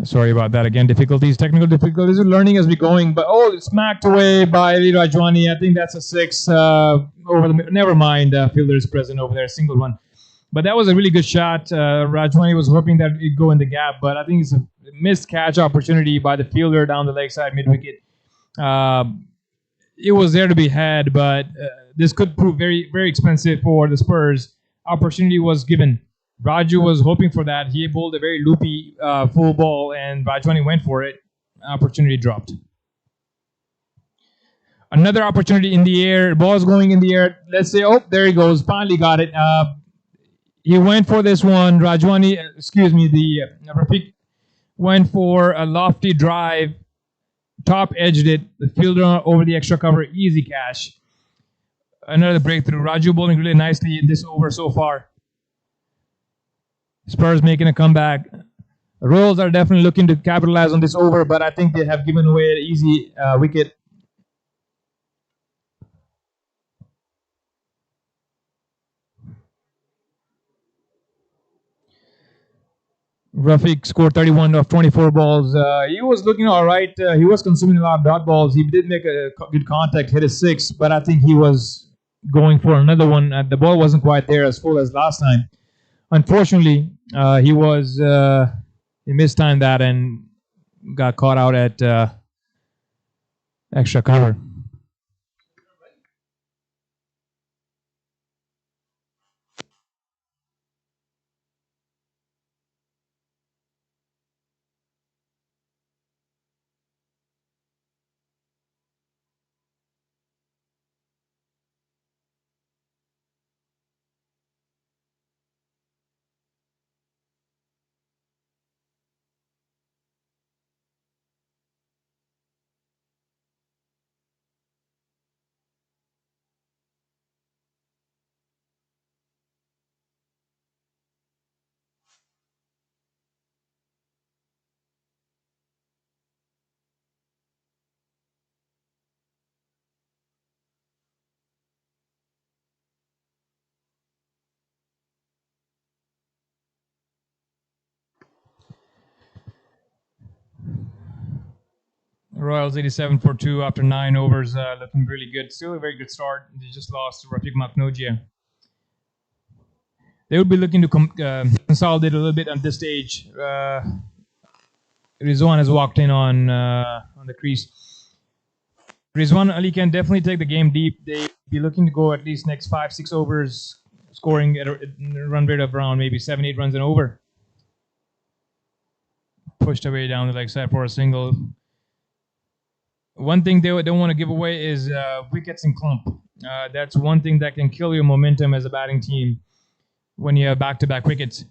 Sorry about that again. Technical difficulties. We're learning as we're going. But it's smacked away by Ali Rajwani. I think that's a 6 over the. Never mind. Fielder is present over there. Single one. But that was a really good shot. Rajwani was hoping that it'd go in the gap, but I think it's a missed catch opportunity by the fielder down the leg side mid wicket. It was there to be had, but this could prove very, very expensive for the Spurs. Opportunity was given. Raju was hoping for that. He bowled a very loopy full ball, and Rajwani went for it. Opportunity dropped. Another opportunity in the air. Ball's going in the air. Let's say, there he goes. Finally got it. He went for this one. Rafiq went for a lofty drive. Top edged it. The fielder over the extra cover. Easy cash. Another breakthrough. Raju bowling really nicely in this over so far. Spurs making a comeback. Royals are definitely looking to capitalize on this over, but I think they have given away an easy wicket. Rafiq scored 31 of 24 balls. He was looking all right. He was consuming a lot of dot balls. He did make a good contact, hit a 6, but I think he was going for another one. The ball wasn't quite there as full as last time. Unfortunately, he mistimed that and got caught out at extra cover. Royals 87 for 2 after 9 overs, looking really good. Still a very good start. They just lost to Rafiq Maknogia. They would be looking to consolidate a little bit at this stage. Rizwan has walked in on the crease. Rizwan Ali can definitely take the game deep. They'd be looking to go at least next 5-6 overs, scoring at a run rate of around maybe 7-8 runs and over. Pushed away down the leg side for a single. One thing they don't want to give away is wickets in clump. That's one thing that can kill your momentum as a batting team when you have back-to-back wickets.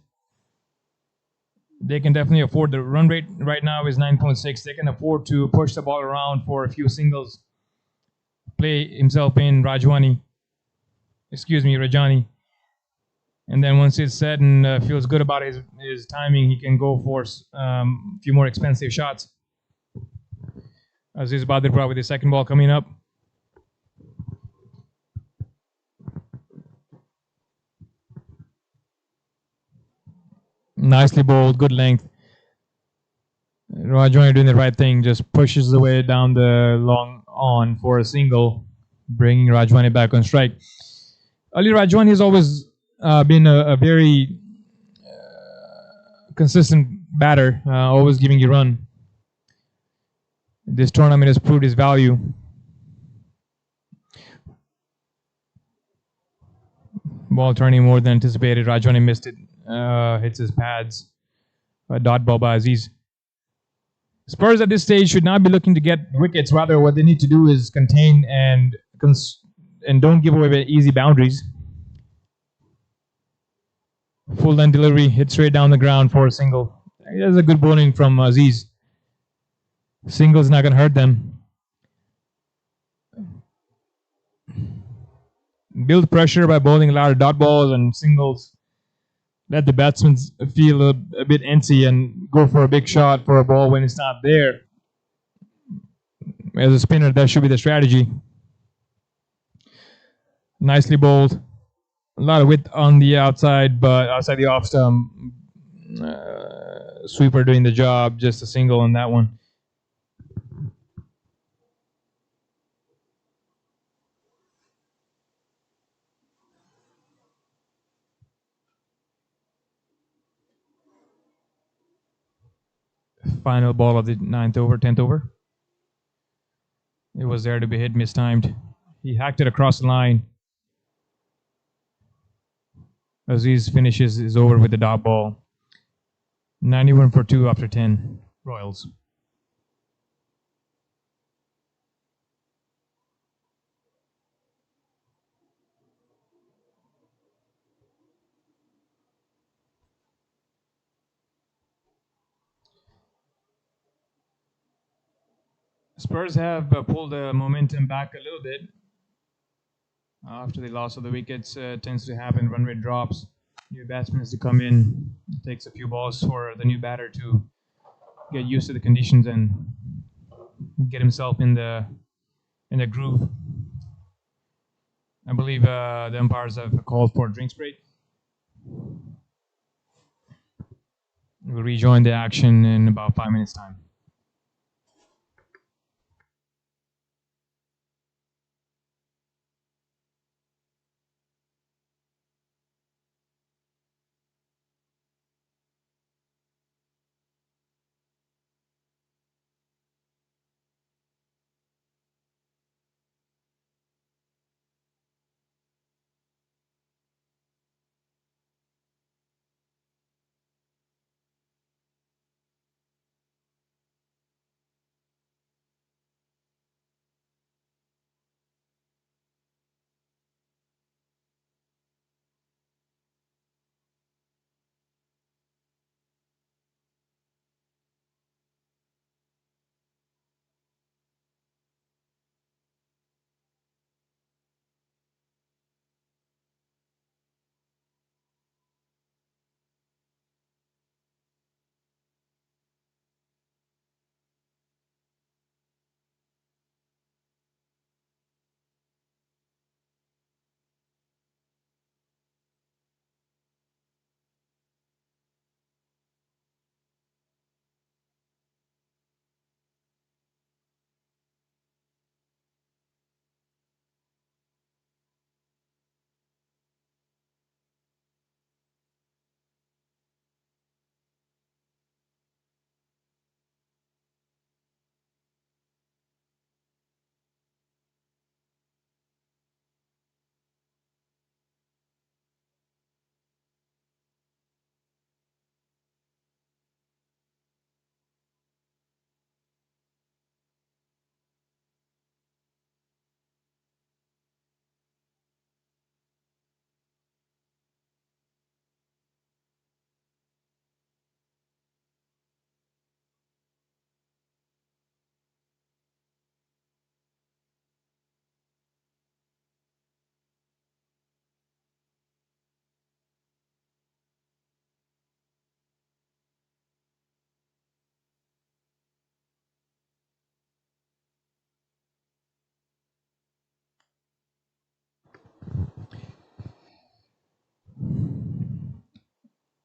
They can definitely afford the run rate right now is 9.6. They can afford to push the ball around for a few singles. Play himself in Rajani. And then once it's set and feels good about his timing, he can go for a few more expensive shots. Aziz Badr with the second ball coming up. Nicely bowled, good length. Rajwani doing the right thing, just pushes the way down the long on for a single, bringing Rajwani back on strike. Ali Rajwani has always been a very consistent batter, always giving you run. This tournament has proved his value. Ball turning more than anticipated. Rajwani missed it. Hits his pads. A dot ball by Aziz. Spurs at this stage should not be looking to get wickets. Rather, what they need to do is contain and don't give away easy boundaries. Full length delivery. Hit straight down the ground for a single. There's a good bowling from Aziz. Single's not going to hurt them. Build pressure by bowling a lot of dot balls and singles. Let the batsmen feel a bit antsy and go for a big shot for a ball when it's not there. As a spinner, that should be the strategy. Nicely bowled. A lot of width on the outside, but outside the off stump. Sweeper doing the job, just a single on that one. Final ball of the 9th over, 10th over. It was there to be hit, mistimed. He hacked it across the line. Aziz finishes his over with the dot ball. 91 for 2 after 10. Royals. Spurs have pulled the momentum back a little bit after the loss of the wickets. Tends to happen. Run rate drops. New batsmen to come in. It takes a few balls for the new batter to get used to the conditions and get himself in the groove. I believe the umpires have called for a drinks break. We'll rejoin the action in about 5 minutes' time.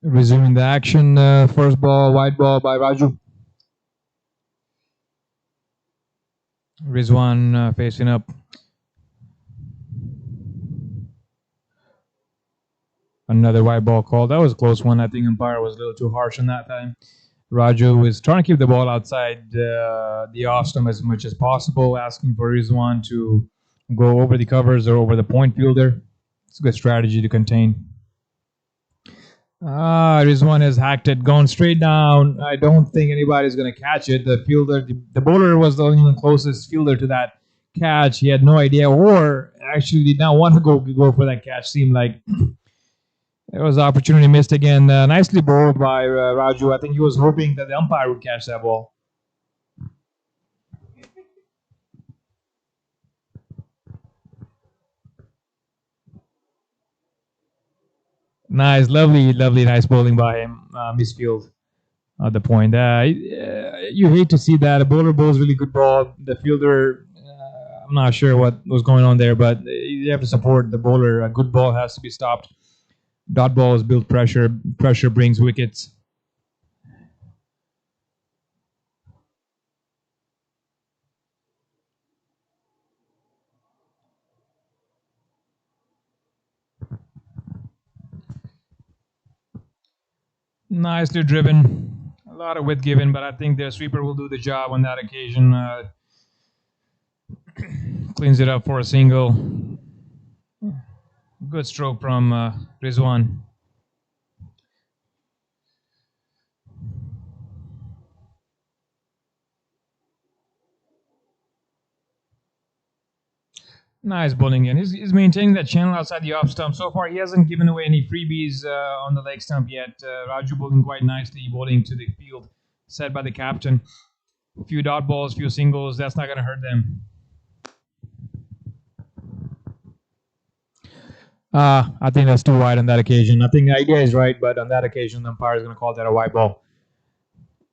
Resuming the action, first ball, wide ball by Raju. Rizwan facing up. Another wide ball call. That was a close one. I think umpire was a little too harsh on that time. Raju is trying to keep the ball outside the off stump as much as possible, asking for Rizwan to go over the covers or over the point fielder. It's a good strategy to contain. Rizwan has hacked it, gone straight down. I don't think anybody's going to catch it. The fielder, the bowler was the only closest fielder to that catch. He had no idea, or actually did not want to go for that catch. Seemed like there was opportunity missed again. Nicely bowled by Raju. I think he was hoping that the umpire would catch that ball. Nice, lovely, nice bowling by him. Misfield at the point. You hate to see that. A bowler bowls really good ball. The fielder, I'm not sure what was going on there, but you have to support the bowler. A good ball has to be stopped. Dot balls build pressure. Pressure brings wickets. Nicely driven. A lot of width given, but I think the sweeper will do the job on that occasion. Cleans it up for a single. Good stroke from Rizwan. Nice bowling in. He's maintaining that channel outside the off stump. So far, he hasn't given away any freebies on the leg stump yet. Raju bowling quite nicely, bowling to the field, set by the captain. A few dot balls, few singles. That's not going to hurt them. I think that's too wide on that occasion. I think the idea is right, but on that occasion, the umpire is going to call that a wide ball.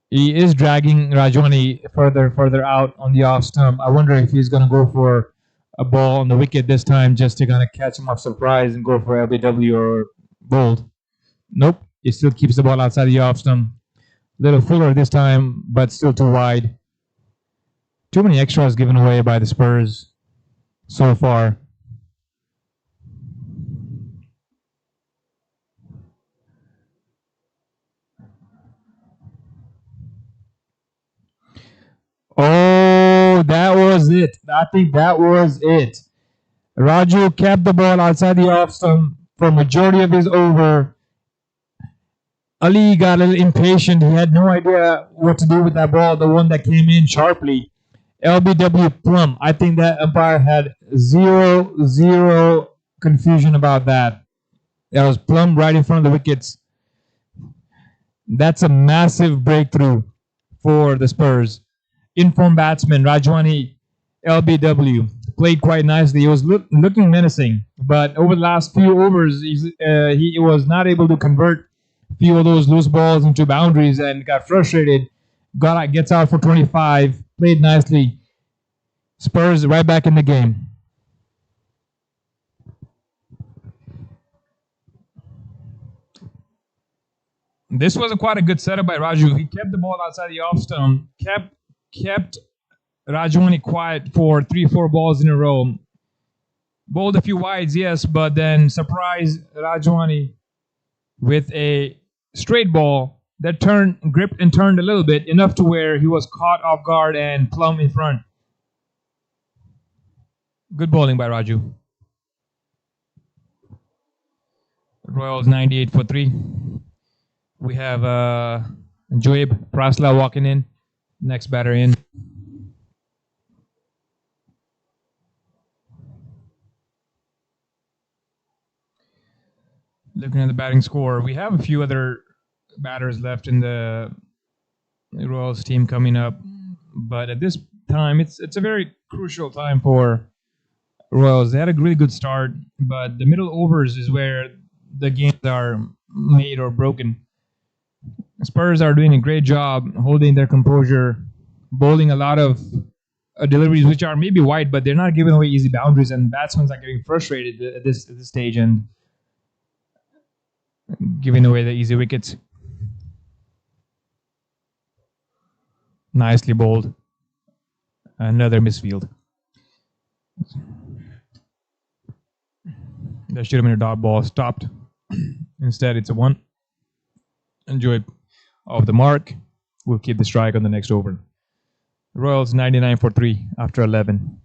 He is dragging Rajwani further out on the off stump. I wonder if he's going to go for a ball on the wicket this time just to kind of catch him off surprise and go for LBW or bold. Nope, he still keeps the ball outside the off stump. Little fuller this time, but still too wide. Too many extras given away by the Spurs so far. Oh, that was it. I think that was it. Raju kept the ball outside the off stump for majority of his over. Ali got a little impatient. He had no idea what to do with that ball, the one that came in sharply. LBW plumb. I think that umpire had zero confusion about that. That was plumb right in front of the wickets. That's a massive breakthrough for the Spurs. Informed batsman Rajwani LBW played quite nicely. He was looking menacing, but over the last few overs, he was not able to convert a few of those loose balls into boundaries and got frustrated. Gets out for 25. Played nicely. Spurs right back in the game. This was quite a good setup by Raju. He kept the ball outside the off stump, kept Rajwani quiet for 3-4 balls in a row. Bowled a few wides, yes, but then surprised Rajwani with a straight ball that gripped and turned a little bit, enough to where he was caught off guard and plumb in front. Good bowling by Raju. Royals 98 for 3. We have Joab Prasla walking in. Next batter in. Looking at the batting score, we have a few other batters left in the Royals team coming up, but at this time, it's a very crucial time for Royals. They had a really good start, but the middle overs is where the games are made or broken. Spurs are doing a great job holding their composure, bowling a lot of deliveries which are maybe wide, but they're not giving away easy boundaries, and batsmen are getting frustrated at this stage and giving away the easy wickets. Nicely bowled. Another misfield. That should have been a dot ball. Stopped. Instead, it's a 1. Enjoy off the mark. We'll keep the strike on the next over. Royals 99 for 3 after 11.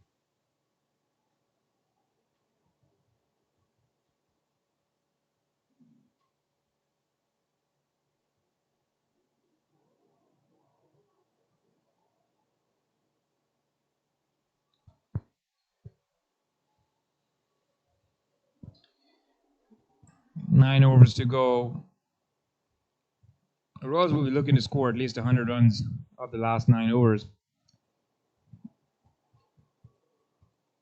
Nine overs to go. The Royals will be looking to score at least 100 runs of the last 9 overs.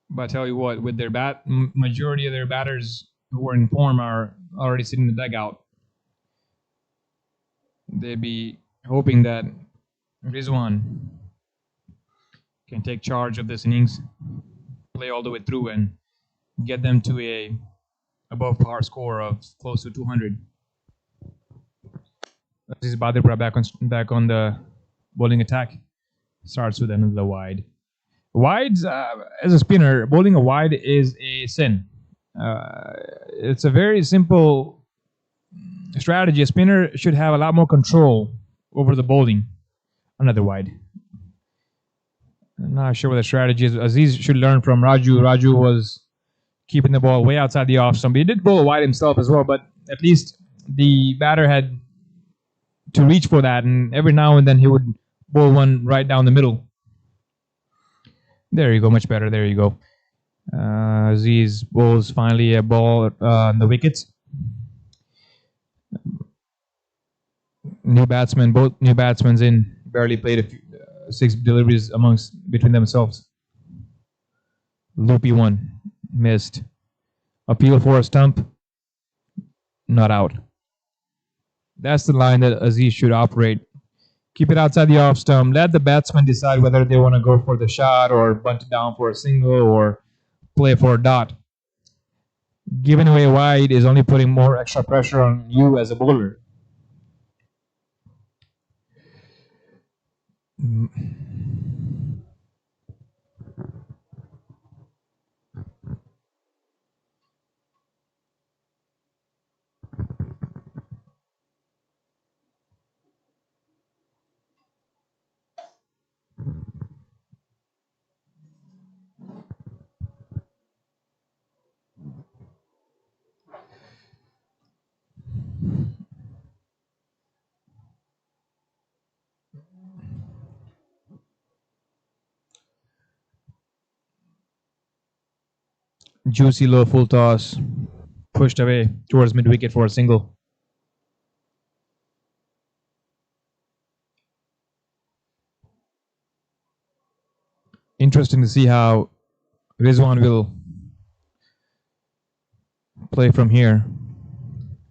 But I tell you what, with their majority of their batters who are in form are already sitting in the dugout. They'd be hoping that Rizwan can take charge of this innings, play all the way through, and get them to a above par score of close to 200. This is Badripura back on the bowling attack. Starts with another wide. Wides, as a spinner, bowling a wide is a sin. It's a very simple strategy, a spinner should have a lot more control over the bowling. Another wide. I'm not sure what the strategy is. Aziz should learn from Raju. Raju was keeping the ball way outside the off stump. He did bowl wide himself as well, but at least the batter had to reach for that, and every now and then he would bowl one right down the middle. There you go, much better. There you go. Aziz bowls finally a ball on the wickets. Both new batsmen in, barely played a few, 6 deliveries between themselves. Loopy one, missed. Appeal for a stump, not out. That's the line that Aziz should operate. Keep it outside the off stump. Let the batsman decide whether they want to go for the shot or bunt it down for a single or play for a dot. Giving away wide is only putting more extra pressure on you as a bowler. Juicy low full toss, pushed away towards mid wicket for a single. Interesting to see how Rizwan will play from here.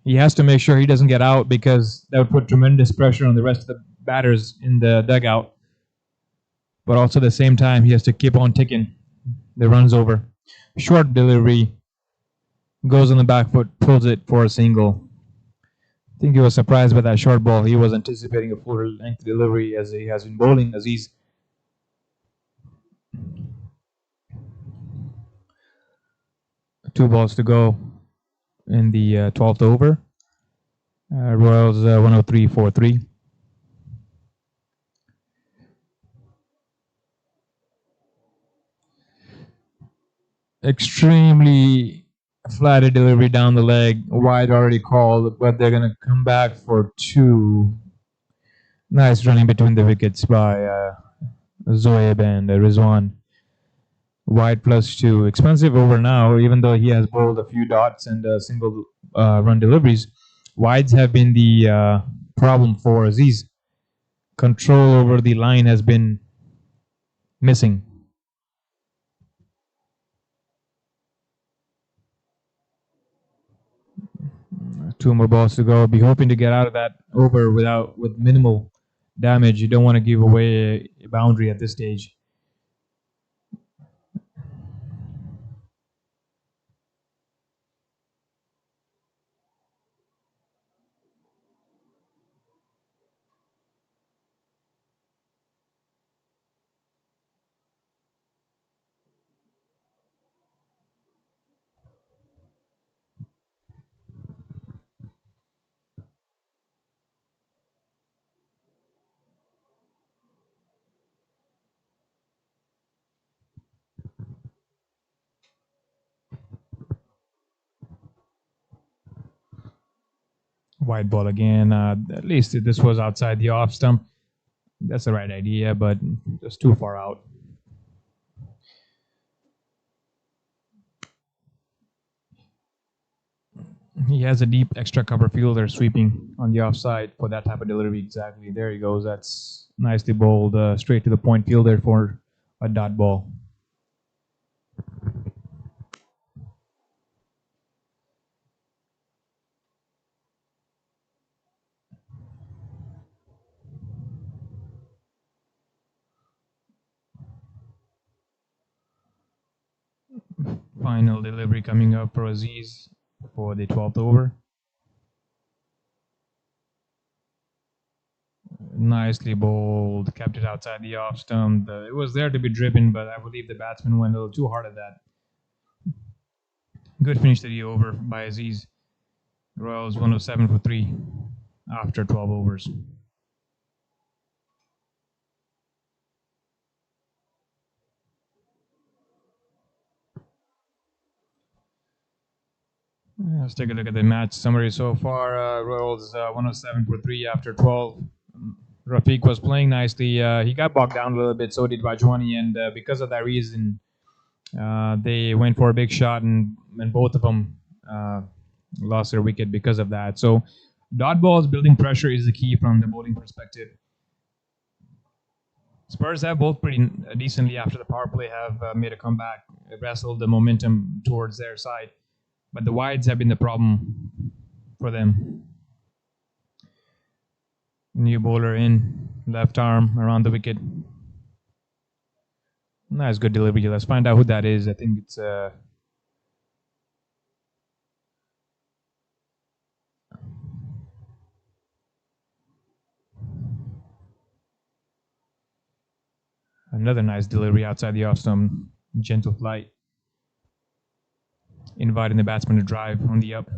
He has to make sure he doesn't get out because that would put tremendous pressure on the rest of the batters in the dugout. But also at the same time, he has to keep on ticking the runs over. Short delivery, goes on the back foot, pulls it for a single. I think he was surprised by that short ball. He was anticipating a full length delivery as he has been bowling. Aziz. 2 balls to go in the 12th over. Royals 103-43. Extremely flatted delivery down the leg. Wide already called, but they're going to come back for 2. Nice running between the wickets by Zoeb and Rizwan. Wide +2. Expensive over now, even though he has bowled a few dots and single run deliveries. Wides have been the problem for Aziz. Control over the line has been missing. 2 more balls to go. Be hoping to get out of that over with minimal damage. You don't want to give away a boundary at this stage. Wide ball again. At least this was outside the off stump. That's the right idea, but just too far out. He has a deep extra cover fielder sweeping on the offside for that type of delivery. Exactly. There he goes. That's nicely bowled straight to the point fielder for a dot ball. Final delivery coming up for Aziz for the 12th over. Nicely bowled, kept it outside the off stump. It was there to be driven, but I believe the batsman went a little too hard at that. Good finish to the over by Aziz. Royals 107 for 3 after 12 overs. Let's take a look at the match summary so far. Royals 107 for 3 after 12. Rafiq was playing nicely. He got bogged down a little bit, so did Rajwani, and because of that reason, they went for a big shot, and both of them lost their wicket because of that. So, dot balls building pressure is the key from the bowling perspective. Spurs have both pretty decently after the power play have made a comeback, wrestled the momentum towards their side, but the wides have been the problem for them. New bowler in, left arm around the wicket. Nice, good delivery. Let's find out who that is. I think it's another nice delivery outside the off stump. Gentle flight, inviting the batsman to drive on the up.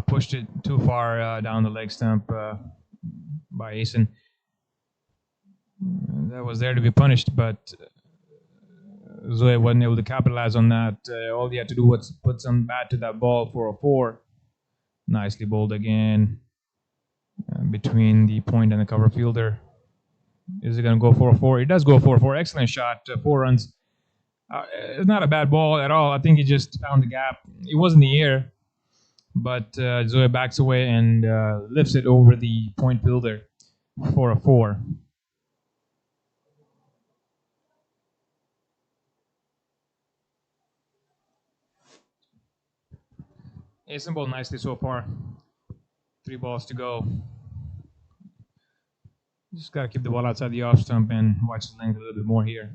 Pushed it too far down the leg stump by Asen. That was there to be punished, but Zoe wasn't able to capitalize on that. All he had to do was put some bat to that ball for a 4. Nicely bowled again between the point and the cover fielder. Is it going to go for a 4? It does go for a 4. Excellent shot. 4 runs. It's not a bad ball at all. I think he just found the gap. It was in the air, but Zoe backs away and lifts it over the point fielder for a 4. Asen bowled nicely so far. 3 balls to go. Just got to keep the ball outside the off stump and watch his length a little bit more here.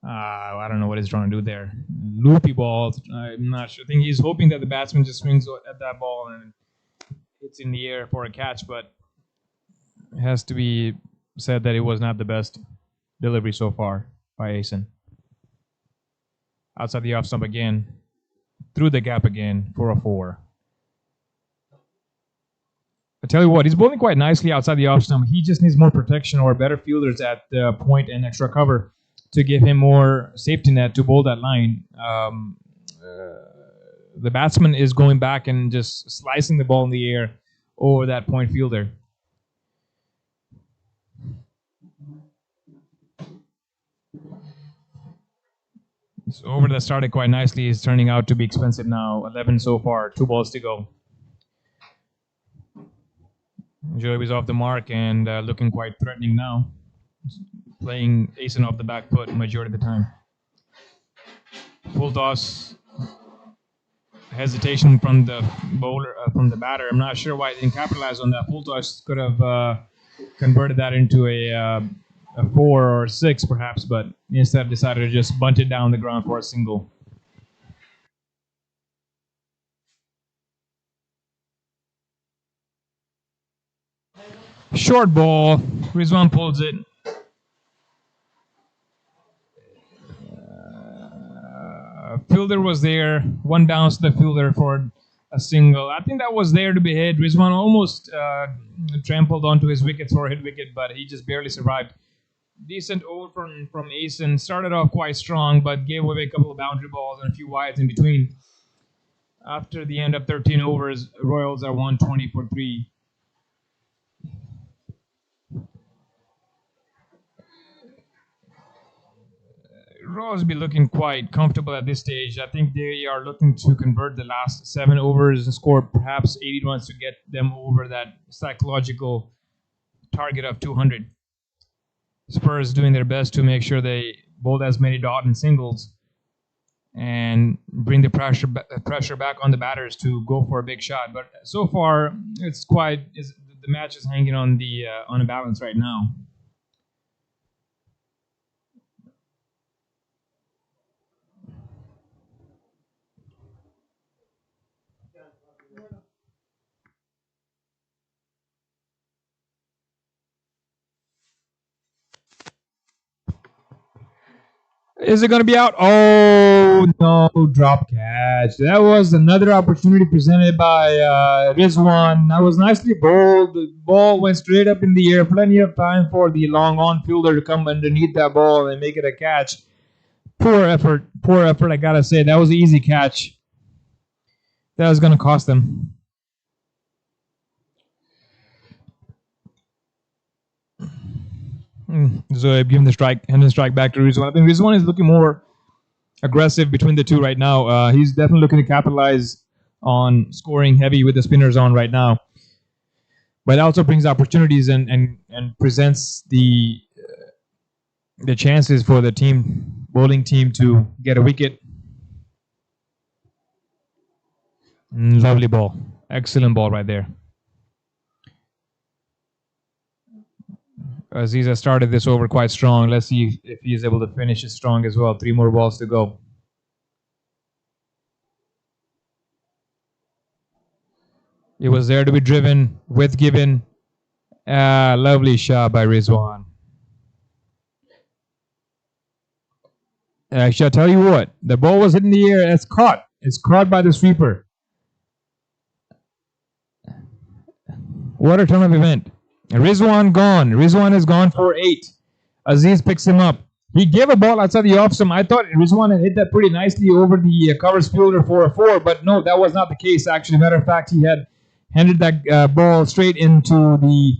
I don't know what he's trying to do there. Loopy ball. I'm not sure. I think he's hoping that the batsman just swings at that ball and it's in the air for a catch, but it has to be said that it was not the best delivery so far by Asen. Outside the off stump again. Through the gap again for a 4. I tell you what, he's bowling quite nicely outside the off stump. He just needs more protection or better fielders at the point and extra cover to give him more safety net to bowl that line. The batsman is going back and just slicing the ball in the air over that point fielder. This over that started quite nicely is turning out to be expensive now. 11 so far, 2 balls to go. Joey was off the mark and looking quite threatening now. Playing Asen off the back foot majority of the time. Full toss. Hesitation from the bowler, from the batter. I'm not sure why he didn't capitalize on that. Full toss could have converted that into a 4 or 6 perhaps, but instead decided to just bunt it down the ground for a single. Short ball. Rizwan pulls it. Fielder was there. One bounce to the fielder for a single. I think that was there to be hit. Rizwan almost trampled onto his wickets for a hit wicket, but he just barely survived. Decent over from Asen. Started off quite strong, but gave away a couple of boundary balls and a few wides in between. After the end of 13 overs, Royals are 120 for 3. Royals be looking quite comfortable at this stage. I think they are looking to convert the last 7 overs and score perhaps 80 runs to get them over that psychological target of 200. Spurs doing their best to make sure they bowl as many dot and singles and bring the pressure back on the batters to go for a big shot. But so far, the match is hanging on a balance right now. Is it going to be out? Oh, no, drop catch. That was another opportunity presented by Rizwan. That was nicely bowled. The ball went straight up in the air. Plenty of time for the long on fielder to come underneath that ball and make it a catch. Poor effort. Poor effort, I got to say. That was an easy catch. That was going to cost them. Zoeb giving the strike, and the strike back to Rizwan. I think Rizwan is looking more aggressive between the two right now. He's definitely looking to capitalize on scoring heavy with the spinners on right now. But it also brings opportunities and presents the chances for the bowling team to get a wicket. Lovely ball. Excellent ball right there. Aziz has started this over quite strong. Let's see if he is able to finish it strong as well. 3 more balls to go. It was there to be driven with given. Lovely shot by Rizwan. Actually, I'll tell you what. The ball was hit in the air. It's caught. It's caught by the sweeper. What a turn of event. Rizwan gone. Rizwan is gone for 8. Aziz picks him up. He gave a ball outside the off stump. I thought Rizwan had hit that pretty nicely over the covers fielder for a 4, but no, that was not the case, actually. Matter of fact, he had handed that ball straight into the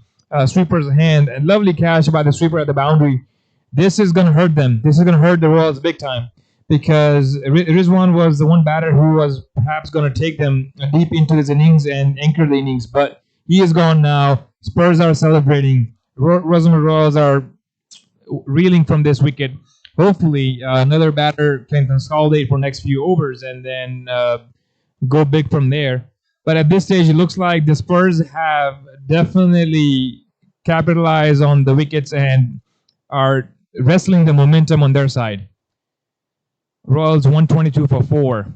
sweeper's hand. A lovely catch by the sweeper at the boundary. This is going to hurt them. This is going to hurt the Royals big time because Rizwan was the one batter who was perhaps going to take them deep into his innings and anchor the innings, but he is gone now. Spurs are celebrating. Rosenberg Royals are reeling from this wicket. Hopefully, another batter can consolidate for next few overs and then go big from there. But at this stage, it looks like the Spurs have definitely capitalized on the wickets and are wrestling the momentum on their side. Royals 122 for 4.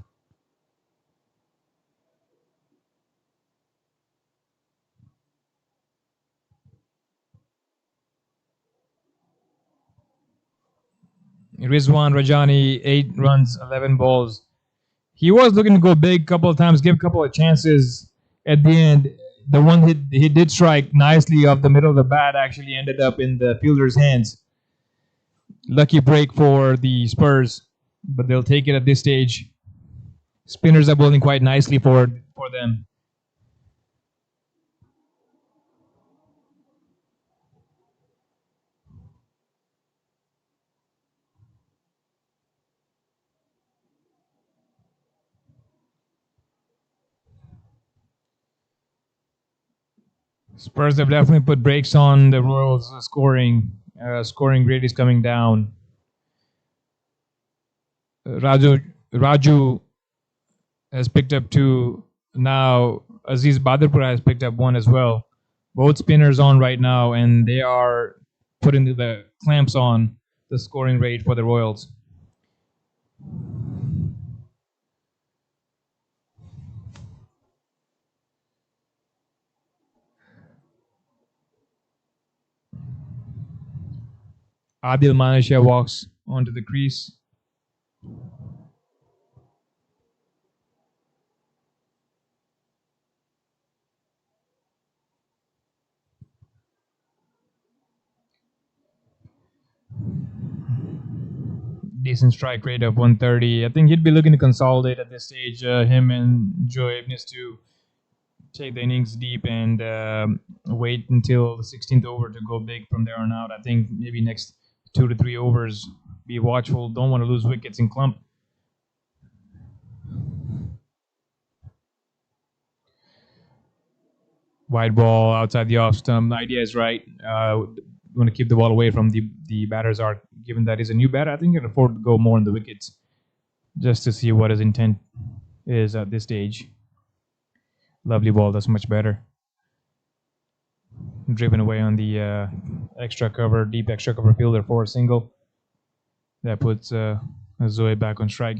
Rizwan Rajani, 8 runs, 11 balls. He was looking to go big a couple of times, give a couple of chances. At the end, the one he did strike nicely off the middle of the bat actually ended up in the fielder's hands. Lucky break for the Spurs, but they'll take it at this stage. Spinners are bowling quite nicely for them. Spurs have definitely put brakes on the Royals' scoring. Scoring rate is coming down. Raju has picked up 2. Now Aziz Badarpur has picked up 1 as well. Both spinners on right now, and they are putting the clamps on the scoring rate for the Royals. Adil Manisha walks onto the crease. Decent strike rate of 130. I think he'd be looking to consolidate at this stage. Him and Joe Ibnis to take the innings deep and wait until the 16th over to go big from there on out. I think maybe next 2 to 3 overs, be watchful. Don't want to lose wickets in clump. Wide ball outside the off stump. The idea is right. Want to keep the ball away from the batter's arc. Given that he's a new batter, I think he can afford to go more on the wickets just to see what his intent is at this stage. Lovely ball. That's much better. Driven away on the extra cover, deep extra cover fielder for a single. That puts Zoe back on strike.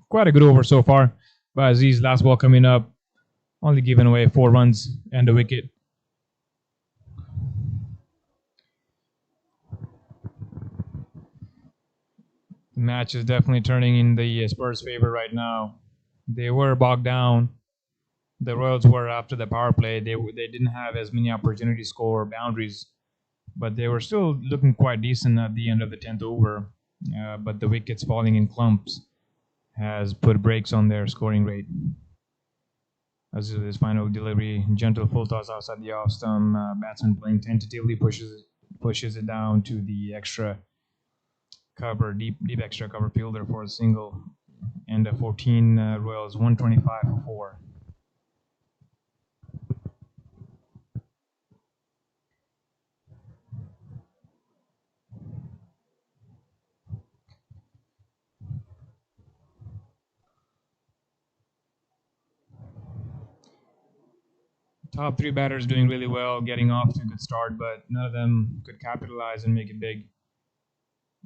Quite a good over so far. But Aziz, last ball coming up, only giving away 4 runs and a wicket. The match is definitely turning in the Spurs' favor right now. They were bogged down. The Royals were after the power play. They didn't have as many opportunities to score boundaries, but they were still looking quite decent at the end of the 10th over. But the wickets falling in clumps has put brakes on their scoring rate. As his final delivery, gentle full toss outside the off stump, batsman playing tentatively pushes it down to the extra cover, deep extra cover fielder for a single, and a 14 Royals 125 for 4. Top three batters doing really well, getting off to a good start, but none of them could capitalize and make it big.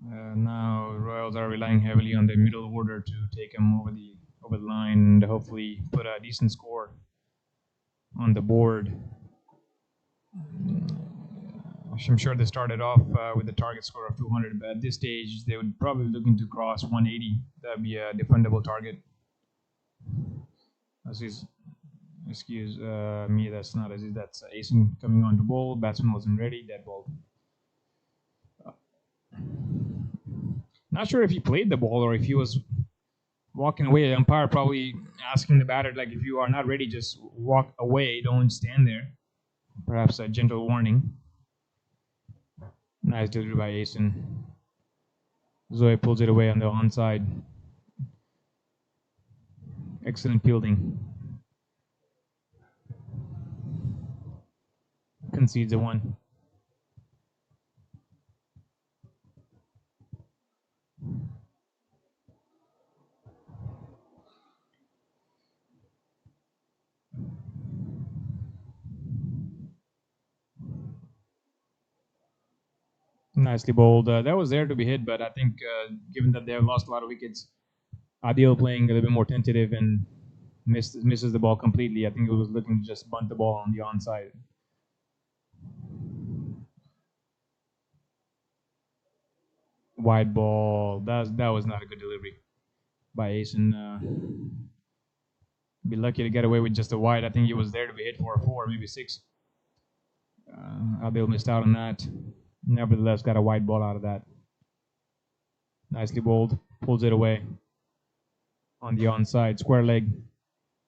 Now Royals are relying heavily on their middle order to take them over the line and hopefully put a decent score on the board. I'm sure they started off with a target score of 200, but at this stage they would probably be looking to cross 180. That'd be a defendable target. Excuse me, that's not Aziz, that's Asen coming on to bowl. Batsman wasn't ready, dead ball. Not sure if he played the ball or if he was walking away. The umpire probably asking the batter, like, if you are not ready, just walk away, don't stand there. Perhaps a gentle warning. Nice delivery by Asen. Zoe pulls it away on the onside. Excellent fielding. Concedes a 1. Nicely bowled. That was there to be hit, but I think given that they have lost a lot of wickets, Adil playing a little bit more tentative and misses the ball completely. I think he was looking to just bunt the ball on the onside. Wide ball. That was not a good delivery by Asen. Be lucky to get away with just a wide. I think he was there to be hit for a 4, maybe 6. Adil missed out on that. Nevertheless, got a wide ball out of that. Nicely bowled. Pulls it away. On the onside. Square leg.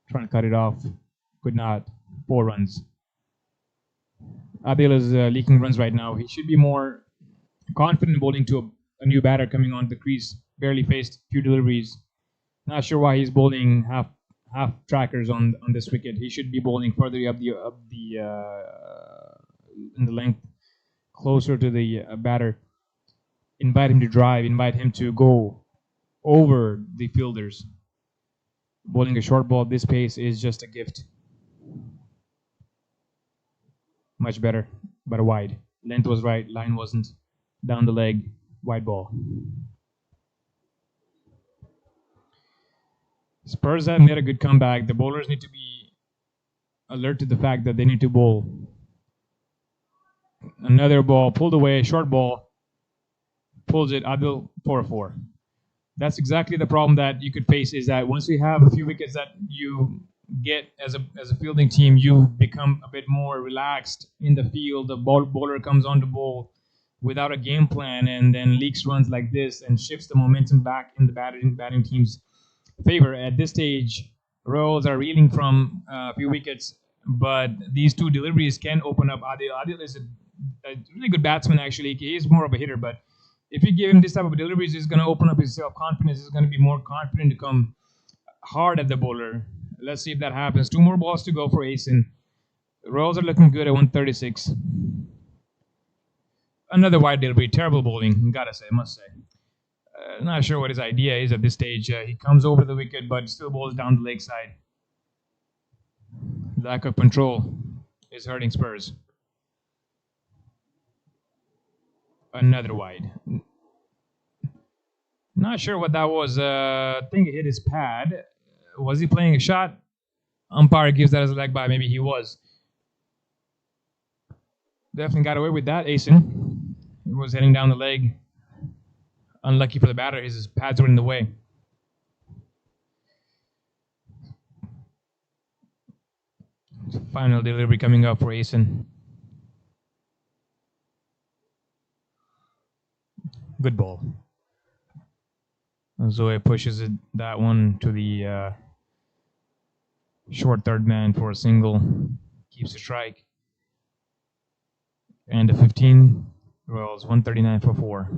Trying to cut it off. Could not. 4 runs. Adil is leaking runs right now. He should be more confident bowling to a new batter coming on the crease. Barely faced few deliveries. Not sure why he's bowling half trackers on this wicket. He should be bowling further up the in the length, closer to the batter. Invite him to drive. Invite him to go over the fielders. Bowling a short ball at this pace is just a gift. Much better, but a wide. Length was right, line wasn't. Down the leg, wide ball. Spurs have made a good comeback. The bowlers need to be alert to the fact that they need to bowl. Another ball pulled away, short ball. Pulls it, Adil 4-4. That's exactly the problem that you could face, is that once you have a few wickets that you get as a fielding team, you become a bit more relaxed in the field. The bowler comes on to bowl without a game plan and then leaks runs like this and shifts the momentum back in the batting team's favor. At this stage, Royals are reeling from a few wickets, but these 2 deliveries can open up Adil. Adil is a really good batsman, actually. He is more of a hitter, but if you give him this type of deliveries, he's going to open up his self-confidence. He's going to be more confident to come hard at the bowler. Let's see if that happens. 2 more balls to go for Asen. Royals are looking good at 136. Another wide delivery. Terrible bowling, gotta say, must say. Not sure what his idea is at this stage. He comes over the wicket, but still bowls down the leg side. Lack of control is hurting Spurs. Another wide. Not sure what that was. I think it hit his pad. Was he playing a shot? Umpire gives that as a leg by. Maybe he was. Definitely got away with that, Asen. He was heading down the leg. Unlucky for the batter, his pads were in the way. Final delivery coming up for Asen. Good ball. Zoe pushes that one to the short third man for a single. Keeps a strike. And a 15. Royals 139 for 4.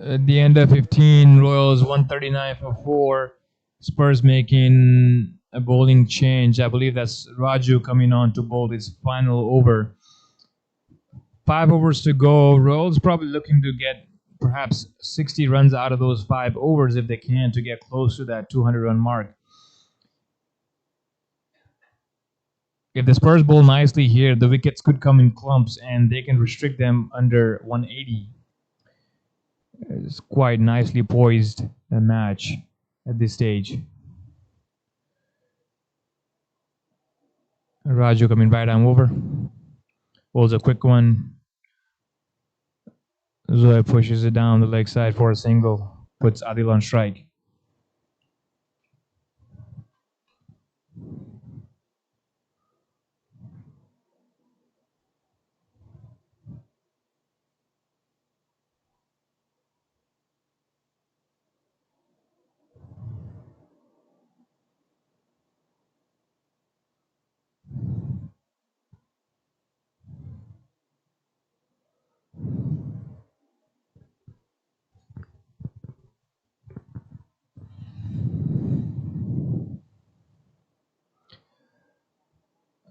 At the end of 15, Royals 139 for 4. Spurs making a bowling change. I believe that's Raju coming on to bowl his final over. 5 overs to go. Royals probably looking to get perhaps 60 runs out of those 5 overs if they can to get close to that 200-run mark. If the Spurs bowl nicely here, the wickets could come in clumps and they can restrict them under 180. It's quite nicely poised a match at this stage. Raju coming right arm over. Bowls a quick one. Zoe pushes it down the leg side for a single. Puts Adil on strike.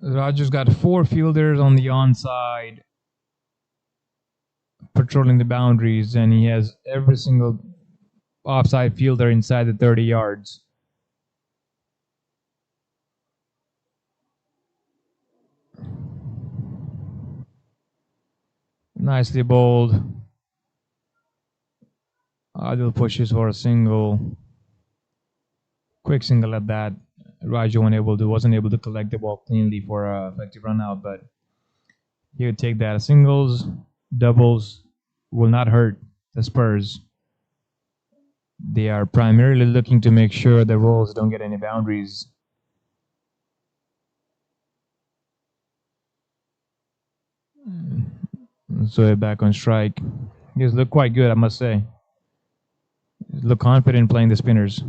Raju's got 4 fielders on the onside patrolling the boundaries, and he has every single offside fielder inside the 30 yards. Nicely bowled. Adil pushes for a single. Quick single at that. Raju wasn't able to collect the ball cleanly for an effective run out, but he would take that. Singles, doubles will not hurt the Spurs. They are primarily looking to make sure the Royals don't get any boundaries. So back on strike. He's looked quite good, I must say. He's looked confident playing the spinners.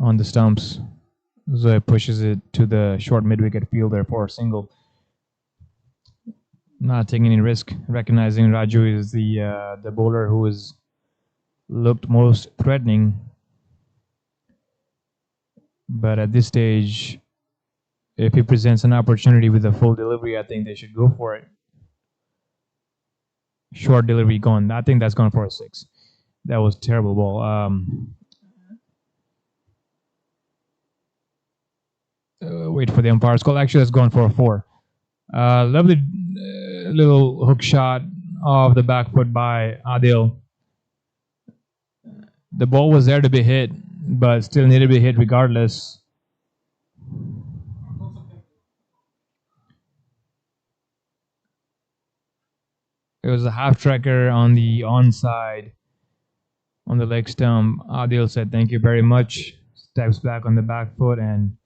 On the stumps. Zoe pushes it to the short mid-wicket fielder for a single. Not taking any risk, recognizing Raju is the bowler who has looked most threatening. But at this stage, if he presents an opportunity with a full delivery, I think they should go for it. Short delivery gone. I think that's gone for a 6. That was a terrible ball. Wait for the umpire's call. Actually, that's gone for a 4. Lovely little hook shot off the back foot by Adil. The ball was there to be hit, but still needed to be hit regardless. It was a half tracker on the onside on the leg stump. Adil said, "Thank you very much." Steps back on the back foot and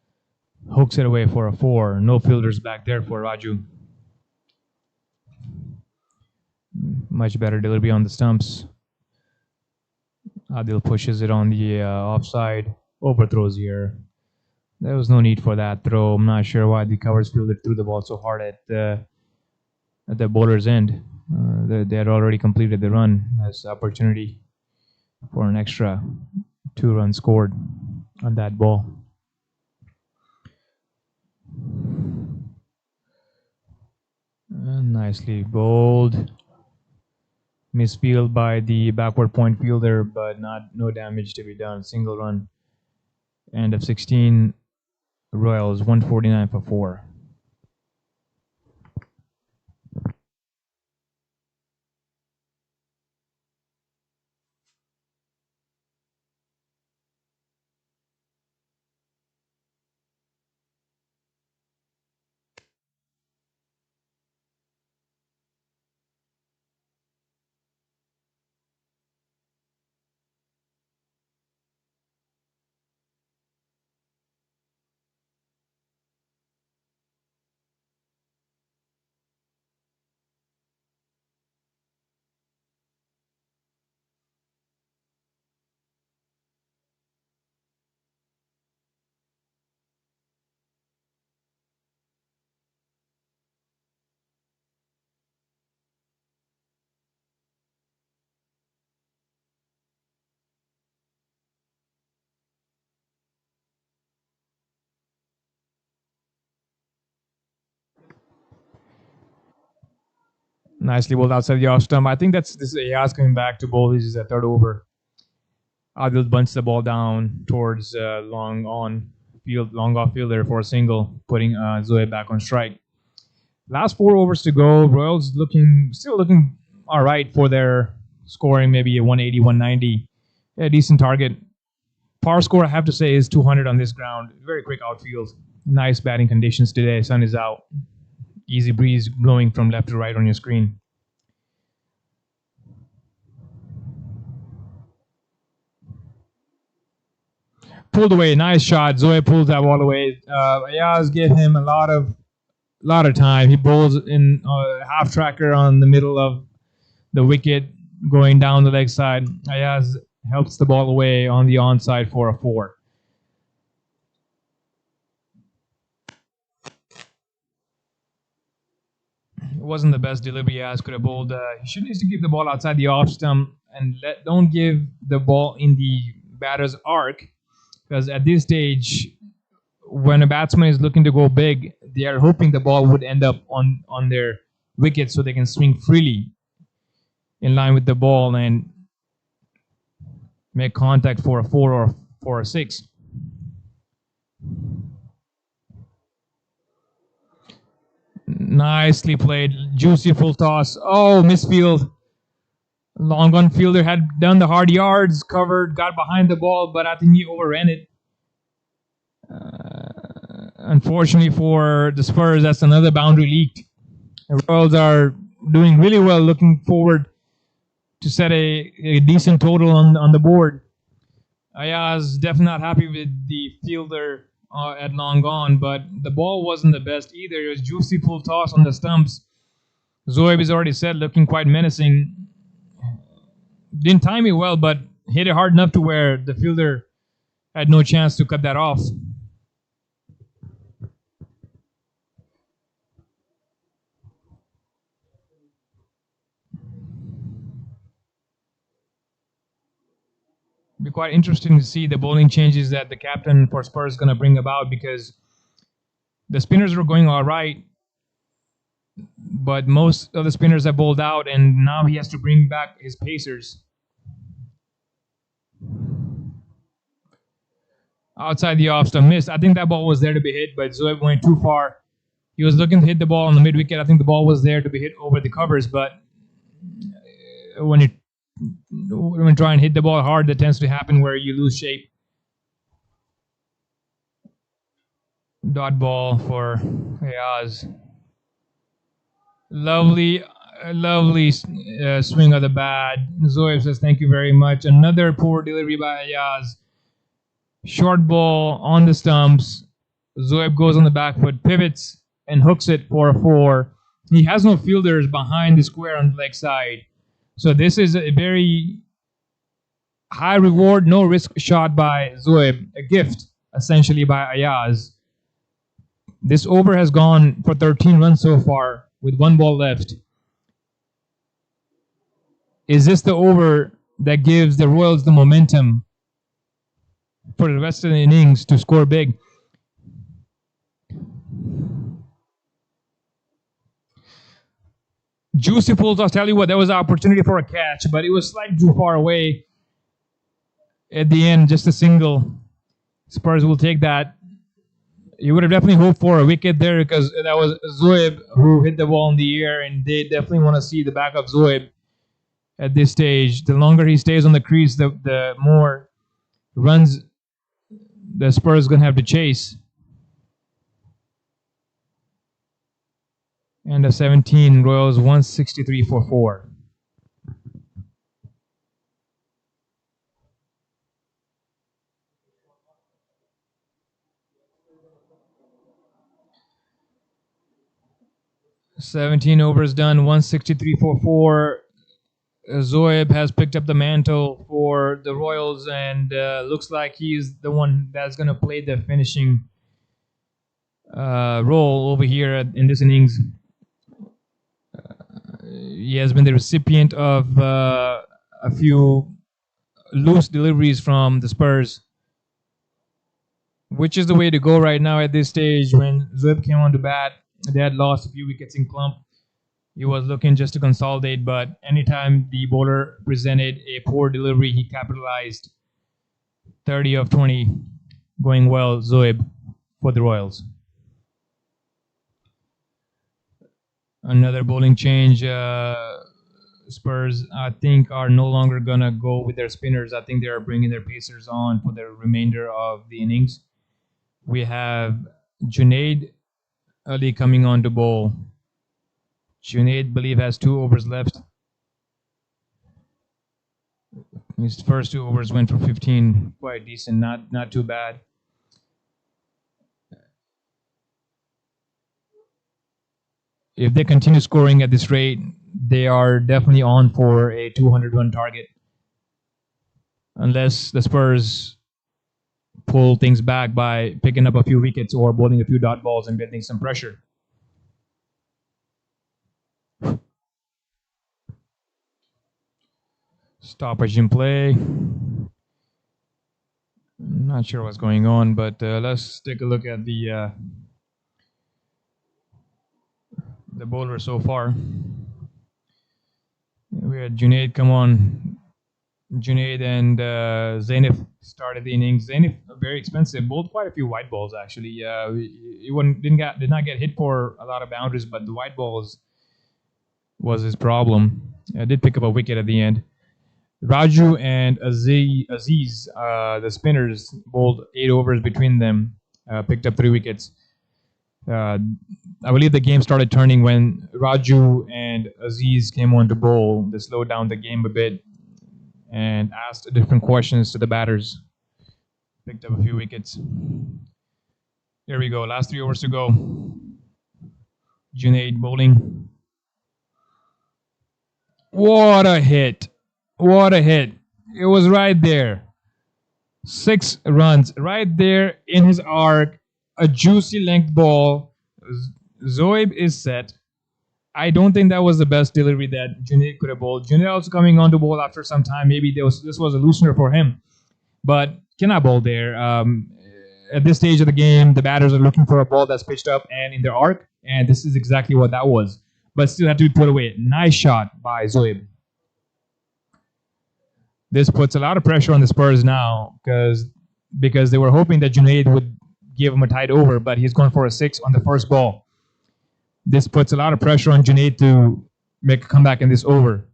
hooks it away for a 4. No fielders back there for Raju. Much better delivery on the stumps. Adil pushes it on the offside. Overthrows here. There was no need for that throw. I'm not sure why the covers fielder threw the ball so hard at the bowler's end. They had already completed the run as opportunity for an extra 2 runs scored on that ball. Nicely bowled. Misfield by the backward point fielder, but no damage to be done. Single run. End of 16. Royals 149 for 4. Nicely bowled outside the off stump. I think this is Ayaz coming back to bowl. This is a third over. Adil bunts the ball down towards long off fielder for a single, putting Zoe back on strike. Last 4 overs to go. Royals still looking all right for their scoring, maybe a 180, 190. A decent target. Par score, I have to say, is 200 on this ground. Very quick outfield. Nice batting conditions today. Sun is out. Easy breeze blowing from left to right on your screen. Pulled away. Nice shot. Zoe pulls that ball away. Ayaz gave him a lot of time. He bowls in half tracker on the middle of the wicket, going down the leg side. Ayaz helps the ball away on the onside for a 4. It wasn't the best delivery Ayaz could have bowled. He should need to keep the ball outside the off stump and don't give the ball in the batter's arc, because at this stage, when a batsman is looking to go big, they are hoping the ball would end up on their wicket so they can swing freely in line with the ball and make contact for a 4 or for a 6. Nicely played. Juicy full toss. Oh, misfield. Long on fielder had done the hard yards, covered, got behind the ball, but I think he overran it. Unfortunately for the Spurs, that's another boundary leaked. The Royals are doing really well, looking forward to set a decent total on the board. Ayaz definitely not happy with the fielder at long gone, but the ball wasn't the best either. It was juicy full toss on the stumps. Zoeb has already said, looking quite menacing. Didn't time it well, but hit it hard enough to where the fielder had no chance to cut that off. Be quite interesting to see the bowling changes that the captain for Spurs is going to bring about, because the spinners were going all right, but most of the spinners have bowled out, and now he has to bring back his pacers. Outside the off stump, missed. I think that ball was there to be hit, but Zoeb went too far. He was looking to hit the ball on the mid wicket. I think the ball was there to be hit over the covers, but when you try and hit the ball hard, that tends to happen where you lose shape. Dot ball for Ayaz. Lovely swing of the bat. Zoeb says thank you very much. Another poor delivery by Ayaz. Short ball on the stumps. Zoeb goes on the back foot, pivots, and hooks it for a 4. He has no fielders behind the square on the leg side. So this is a very high reward, no risk shot by Zoeb. A gift, essentially, by Ayaz. This over has gone for 13 runs so far with 1 ball left. Is this the over that gives the Royals the momentum for the rest of the innings to score big? Juicy pulls. I'll tell you what, there was an opportunity for a catch, but it was slightly too far away. At the end, just a single. Spurs will take that. You would have definitely hoped for a wicket there because that was Zoeb who hit the ball in the air, and they definitely want to see the back of Zoeb at this stage. The longer he stays on the crease, the more runs the Spurs going to have to chase. And the 17, Royals 163 for 4. "17 overs done, 163 for 4. Zoeb has picked up the mantle for the Royals, and looks like he's the one that's going to play the finishing role over here in this innings. He has been the recipient of a few loose deliveries from the Spurs, which is the way to go right now at this stage. When Zoeb came on to bat, they had lost a few wickets in clump. He was looking just to consolidate, but anytime the bowler presented a poor delivery, he capitalized. 30 of 20 going well, Zoeb, for the Royals. Another bowling change. Spurs, I think, are no longer going to go with their spinners. I think they are bringing their pacers on for the remainder of the innings. We have Junaid Ali coming on to bowl. Junaid, believe, has 2 overs left. His first 2 overs went for 15. Quite decent, not too bad. If they continue scoring at this rate, they are definitely on for a 200-run target. Unless the Spurs pull things back by picking up a few wickets or bowling a few dot balls and building some pressure. Stoppage in play. I'm not sure what's going on, but let's take a look at the bowler so far. We had Junaid come on. Junaid and Zainif started the innings. Zainif, very expensive, bowled quite a few white balls actually. He did not get hit for a lot of boundaries, but the white balls was his problem. Did pick up a wicket at the end. Raju and Aziz, the spinners, bowled 8 overs between them, picked up 3 wickets. I believe the game started turning when Raju and Aziz came on to bowl. They slowed down the game a bit and asked different questions to the batters. Picked up a few wickets. There we go. Last 3 overs to go. Junaid bowling. What a hit. What a hit. It was right there. 6 runs right there in his arc. A juicy length ball. Zoeb is set. I don't think that was the best delivery that Junaid could have bowled. Junaid also coming on to bowl after some time. Maybe this was a loosener for him. But cannot bowl there. At this stage of the game, the batters are looking for a ball that's pitched up and in their arc. And this is exactly what that was. But still had to be put away. Nice shot by Zoeb. This puts a lot of pressure on the Spurs now because they were hoping that Junaid would give him a tight over, but he's going for a 6 on the first ball. This puts a lot of pressure on Junaid to make a comeback in this over.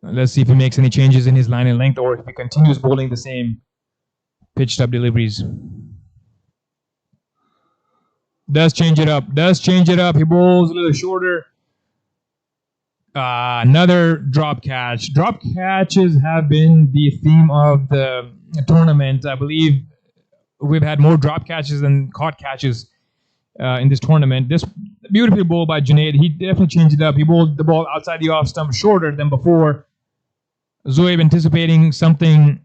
Let's see if he makes any changes in his line and length or if he continues bowling the same pitched up deliveries. Does change it up. He bowls a little shorter. Another drop catch. Drop catches have been the theme of the tournament. I believe we've had more drop catches than caught catches in this tournament. This beautiful ball by Junaid. He definitely changed it up. He bowled the ball outside the off stump shorter than before. Zoeb anticipating something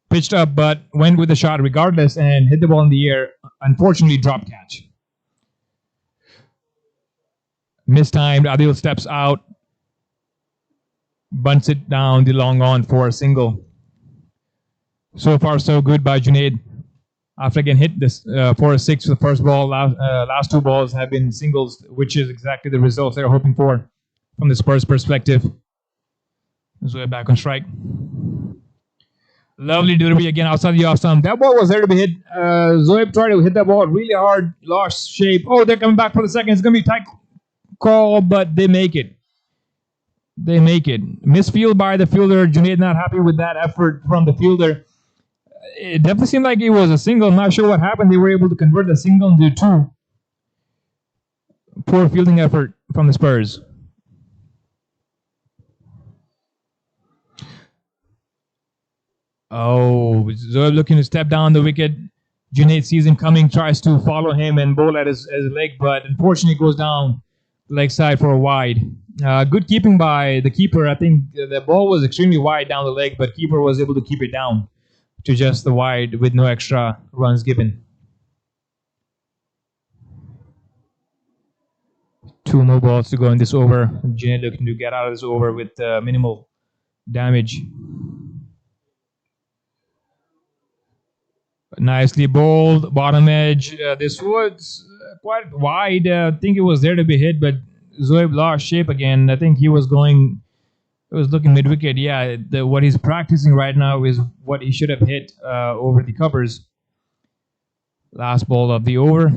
pitched up, but went with the shot regardless and hit the ball in the air. Unfortunately, drop catch. Mistimed. Adil steps out, bunts it down the long on for a single. So far, so good by Junaid. After again hit this 4-6 for the first ball, last two balls have been singles, which is exactly the results they're hoping for from the Spurs perspective. Zoe back on strike. Lovely delivery again outside the off stump. That ball was there to be hit. Zoe tried to hit that ball really hard, lost shape. Oh, they're coming back for the second. It's going to be a tight call, but they make it. They make it. Misfield by the fielder. Junaid not happy with that effort from the fielder. It definitely seemed like it was a single. I'm not sure what happened. They were able to convert the single into two. Poor fielding effort from the Spurs. Oh, Zoeb looking to step down the wicket. Junaid sees him coming, tries to follow him and bowl at his leg, but unfortunately goes down the leg side for a wide. Good keeping by the keeper. I think the ball was extremely wide down the leg, but keeper was able to keep it down to just the wide with no extra runs given. Two more balls to go in this over. Junaid looking to get out of this over with minimal damage. Nicely bowled, bottom edge. This was quite wide. I think it was there to be hit, but Zoeb lost shape again. I think he was going, it was looking mid wicket. Yeah, what he's practicing right now is what he should have hit over the covers. Last ball of the over.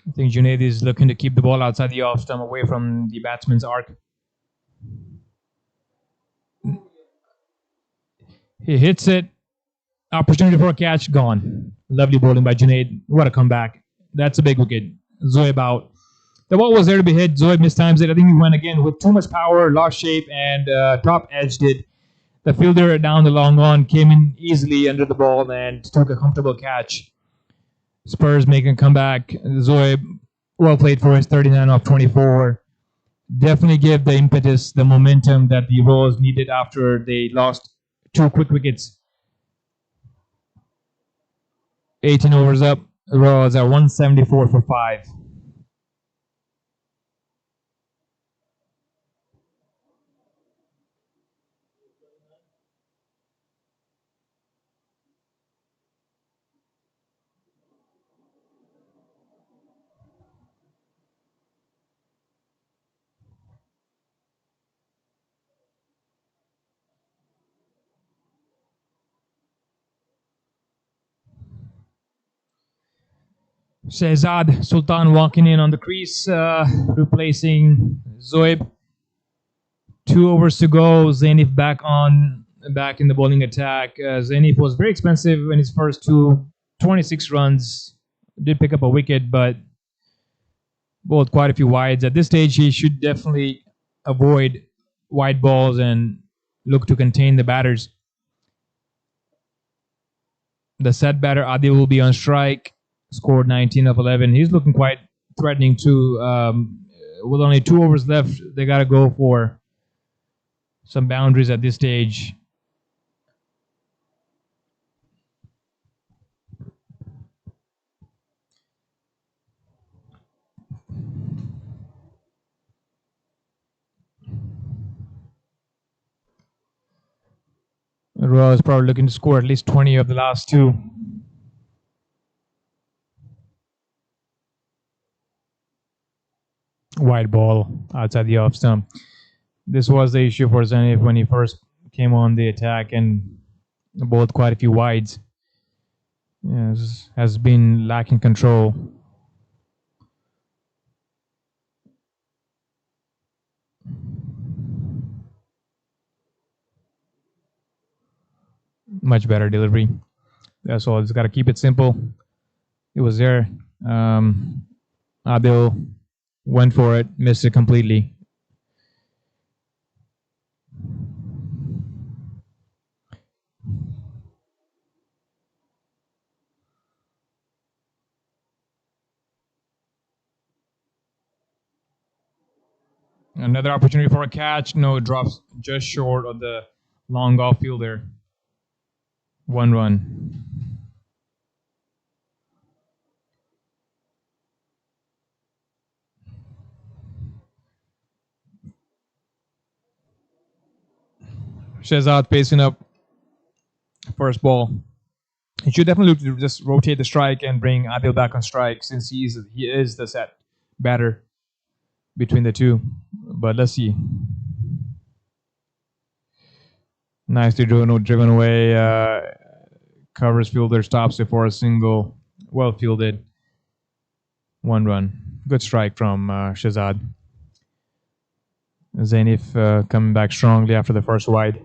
I think Junaid is looking to keep the ball outside the off stump away from the batsman's arc. He hits it. Opportunity for a catch, gone. Lovely bowling by Junaid. What a comeback. That's a big wicket. Zoeb out. The ball was there to be hit. Zoeb mistimes it. I think he went again with too much power, lost shape, and top edged it. The fielder down the long on came in easily under the ball and took a comfortable catch. Spurs making a comeback. Zoeb, well played for his 39 off 24. Definitely give the impetus, the momentum that the Royals needed after they lost two quick wickets. 18 overs up. The Royals are 174 for 5. Shehzad Sultan walking in on the crease, replacing Zoeb. 2 overs to go. Zainif back in the bowling attack. Zainif was very expensive in his first 26 runs. Did pick up a wicket, but bowled quite a few wides. At this stage, he should definitely avoid wide balls and look to contain the batters. The set batter Adil will be on strike. Scored 19 of 11. He's looking quite threatening too. With only 2 overs left, they got to go for some boundaries at this stage. Royal is probably looking to score at least 20 of the last two. Wide ball outside the off stump. This was the issue for Zenith when he first came on the attack and bowled quite a few wides. Yes, has been lacking control. Much better delivery. That's all. Just got to keep it simple. It was there. Adil went for it, missed it completely. Another opportunity for a catch. No, it drops just short of the long off fielder. 1 run. Shehzad pacing up. First ball. He should definitely look to just rotate the strike and bring Adil back on strike since he is the set batter between the two. But let's see. Nicely driven away. Covers fielder, stops it for a single. Well fielded. 1 run. Good strike from Shazad. Zainif coming back strongly after the first wide.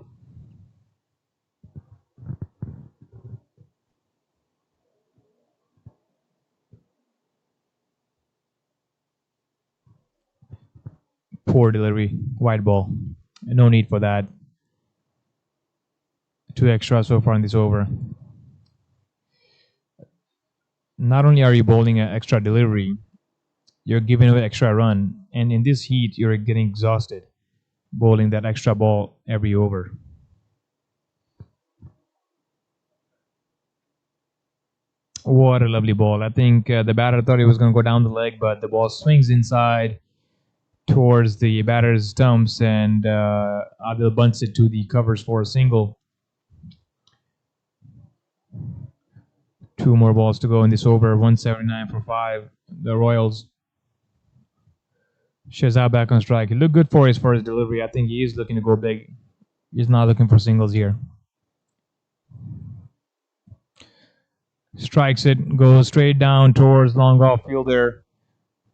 Poor delivery. Wide ball. No need for that. 2 extra so far in this over. Not only are you bowling an extra delivery, you're giving away extra run. And in this heat, you're getting exhausted bowling that extra ball every over. What a lovely ball. I think the batter thought it was going to go down the leg, but the ball swings inside towards the batter's stumps, and Adil bunts it to the covers for a single. 2 more balls to go in this over. 179 for 5. The Royals. Shazad back on strike. He looked good for his first delivery. I think he is looking to go big. He's not looking for singles here. Strikes it, goes straight down towards long off fielder.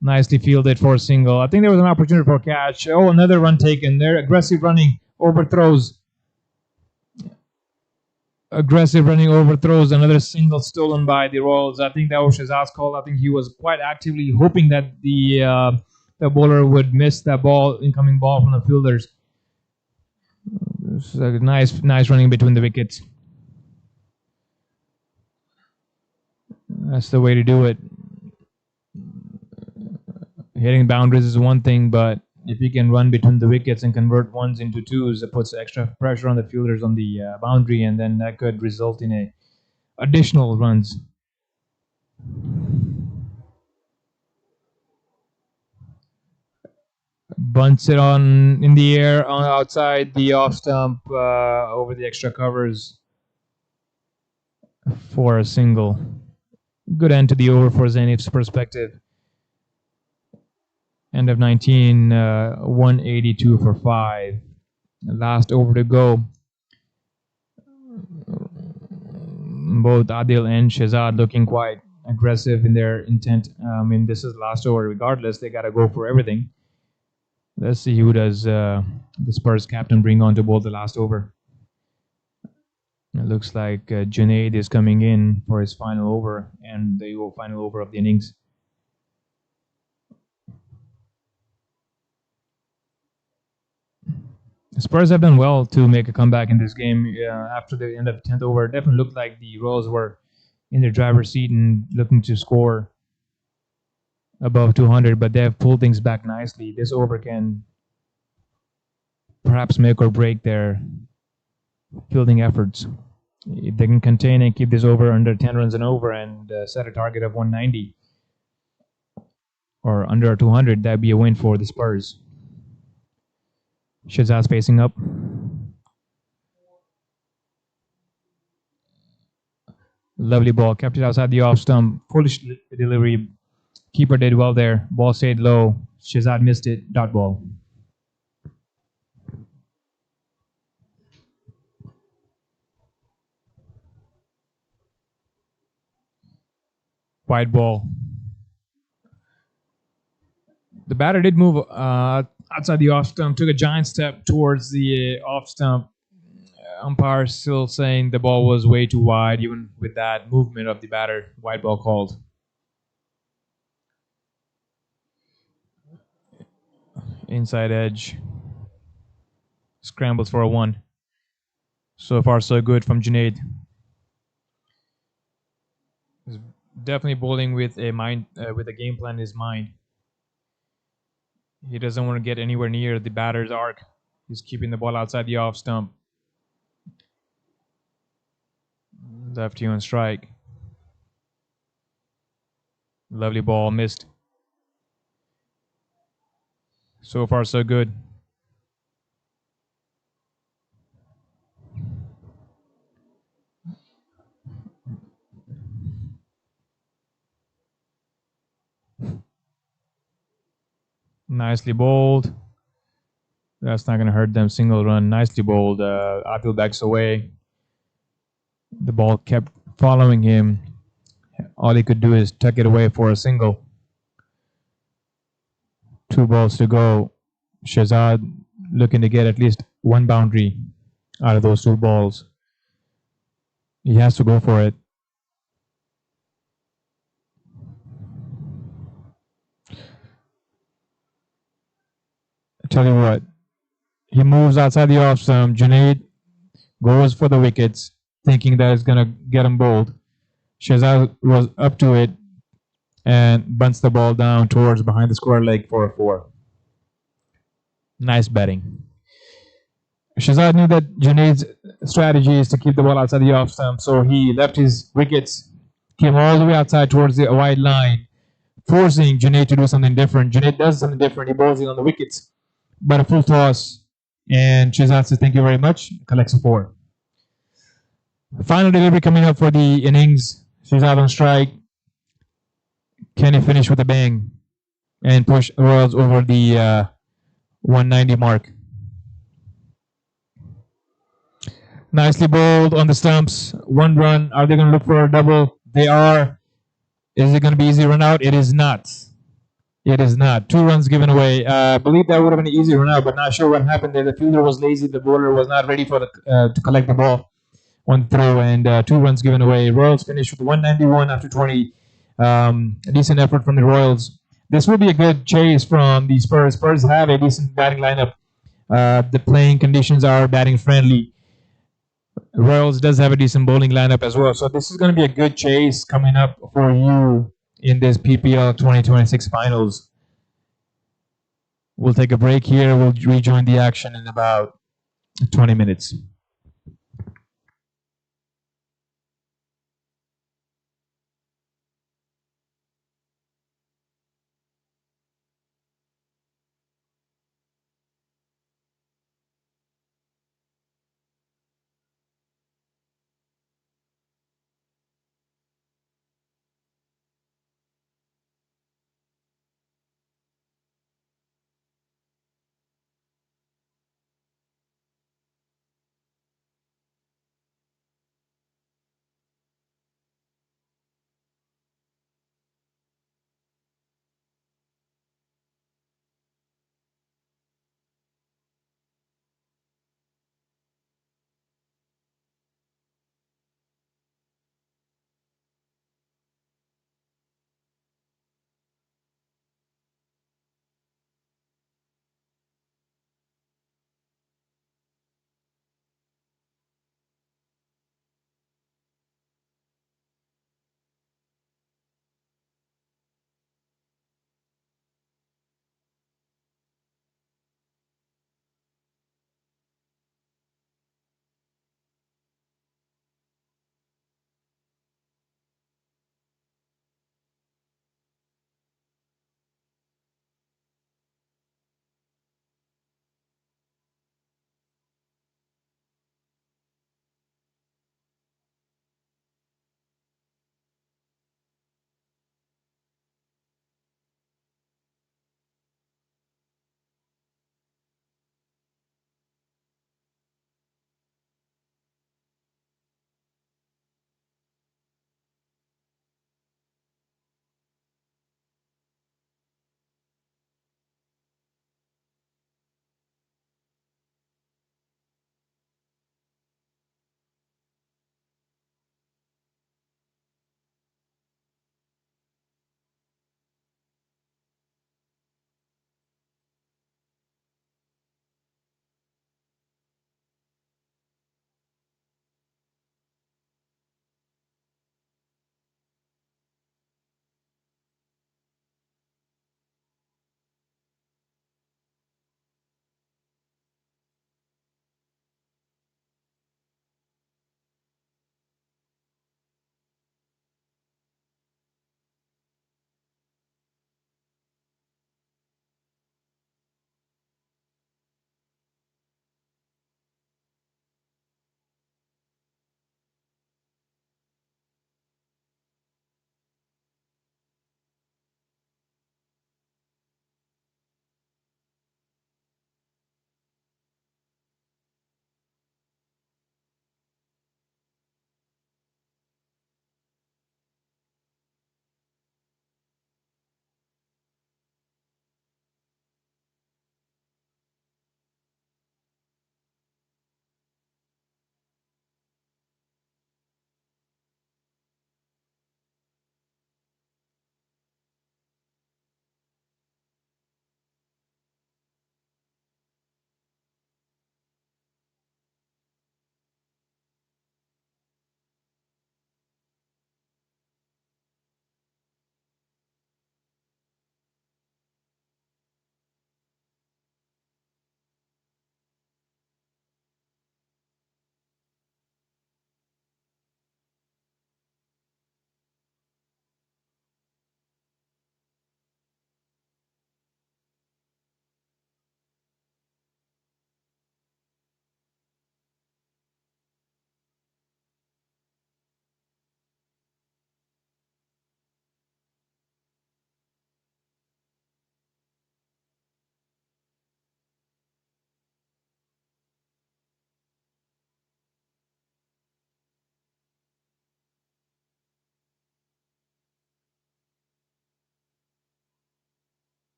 Nicely fielded for a single. I think there was an opportunity for a catch. Oh, another run taken. They're aggressive running, overthrows. Aggressive running, overthrows. Another single stolen by the Royals. I think that was Shazad's call. I think he was quite actively hoping that the bowler would miss that ball, incoming ball from the fielders. It's a nice running between the wickets. That's the way to do it. Hitting boundaries is one thing, but if you can run between the wickets and convert ones into twos, it puts extra pressure on the fielders on the boundary, and then that could result in additional runs. Bunts it on in the air on outside the off stump over the extra covers for a single. Good end to the over for Zenith's perspective. End of 19, 182 for 5. Last over to go. Both Adil and Shazad looking quite aggressive in their intent. This is last over. Regardless, they got to go for everything. Let's see who does the Spurs captain bring on to bowl the last over. It looks like Junaid is coming in for his final over and the final over of the innings. The Spurs have done well to make a comeback in this game after the end of the 10th over. It definitely looked like the Royals were in their driver's seat and looking to score above 200, but they have pulled things back nicely. This over can perhaps make or break their fielding efforts. If they can contain and keep this over under 10 runs and over and set a target of 190 or under 200, that'd be a win for the Spurs. Shazad's facing up. Lovely ball. Kept it outside the off stump. Foolish delivery. Keeper did well there. Ball stayed low. Shazad missed it. Dot ball. Wide ball. The batter did move outside the off stump, took a giant step towards the off stump. Umpire still saying the ball was way too wide, even with that movement of the batter. Wide ball called. Inside edge. Scrambles for a 1. So far, so good from Junaid. He's definitely bowling with a game plan in his mind. He doesn't want to get anywhere near the batter's arc. He's keeping the ball outside the off stump. Lefty on strike. Lovely ball, missed. So far, so good. Nicely bowled. That's not going to hurt them. Single run. Nicely bowled. Adil backs away. The ball kept following him. All he could do is tuck it away for a single. 2 balls to go. Shahzad looking to get at least one boundary out of those 2 balls. He has to go for it. I tell you what, he moves outside the off stump. Junaid goes for the wickets, thinking that it's gonna get him bowled. Shahzad was up to it and bunts the ball down towards behind the square leg for a 4. Nice batting. Shahzad knew that Junaid's strategy is to keep the ball outside the off stump, so he left his wickets, came all the way outside towards the wide line, forcing Junaid to do something different. Junaid does something different. He bowls in on the wickets, but a full toss, and Shahzad says, "Thank you very much," collects a 4. Final delivery coming up for the innings. Shahzad on strike. Can he finish with a bang and push Royals over the 190 mark? Nicely bowled on the stumps. 1 run. Are they going to look for a double? They are. Is it going to be easy run out? It is not. It is not. 2 runs given away. I believe that would have been an easy run out, but not sure what happened there. The fielder was lazy. The bowler was not ready for the to collect the ball on throw, and 2 runs given away. Royals finished with 191 after 20. A decent effort from the Royals. This will be a good chase from the Spurs. Spurs have a decent batting lineup. The playing conditions are batting friendly. Royals does have a decent bowling lineup as well. So this is going to be a good chase coming up for you in this PPL 2026 finals. We'll take a break here. We'll rejoin the action in about 20 minutes.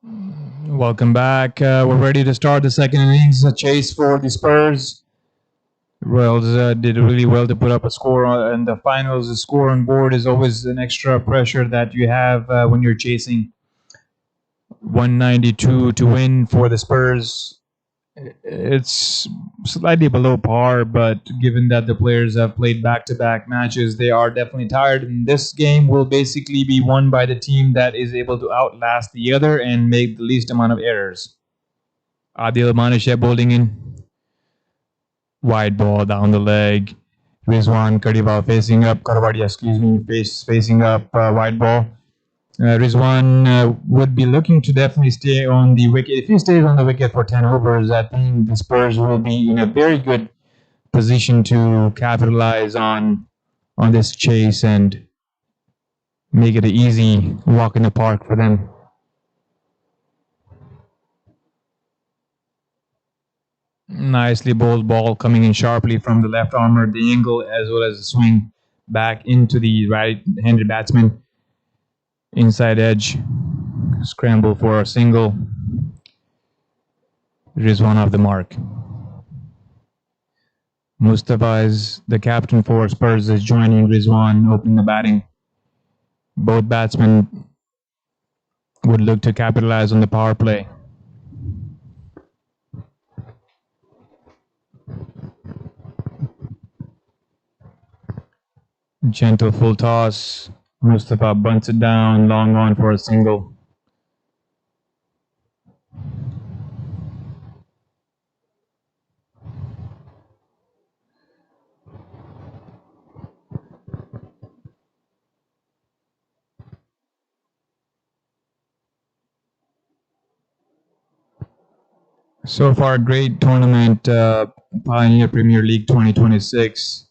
Welcome back. We're ready to start the second innings. A chase for the Spurs. Royals did really well to put up a score in the finals. The score on board is always an extra pressure that you have when you're chasing. 192 to win for the Spurs. It's slightly below par, but given that the players have played back-to-back matches, they are definitely tired. And this game will basically be won by the team that is able to outlast the other and make the least amount of errors. Adil Manisha bowling in. Wide ball down the leg. Rizwan Kadival facing up. Karavadia, excuse me, facing up. Wide ball. Rizwan would be looking to definitely stay on the wicket. If he stays on the wicket for 10 overs, I think the Spurs will be in a very good position to capitalize on this chase and make it an easy walk in the park for them. Nicely bowled ball coming in sharply from the left armour, the angle as well as the swing back into the right-handed batsman. Inside edge, scramble for a single. Rizwan off the mark. Mustafa is the captain for Spurs, is joining Rizwan, opening the batting. Both batsmen would look to capitalize on the power play. Gentle full toss. Mustafa bunts it down, long on for a single. So far, great tournament, Pioneer Premier League 2026.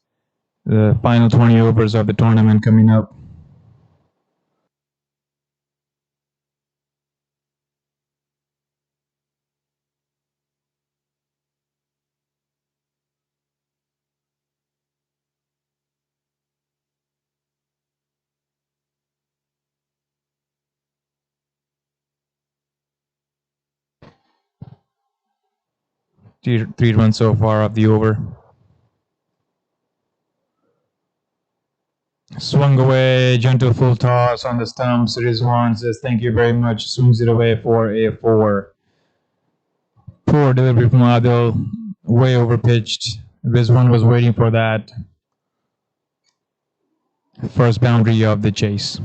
The final 20 overs of the tournament coming up. Three runs so far of the over. Swung away, gentle full toss on the stumps. Rizwan says thank you very much. Swings it away for a 4. Poor delivery from Adil, way over pitched. Rizwan was waiting for that first boundary of the chase.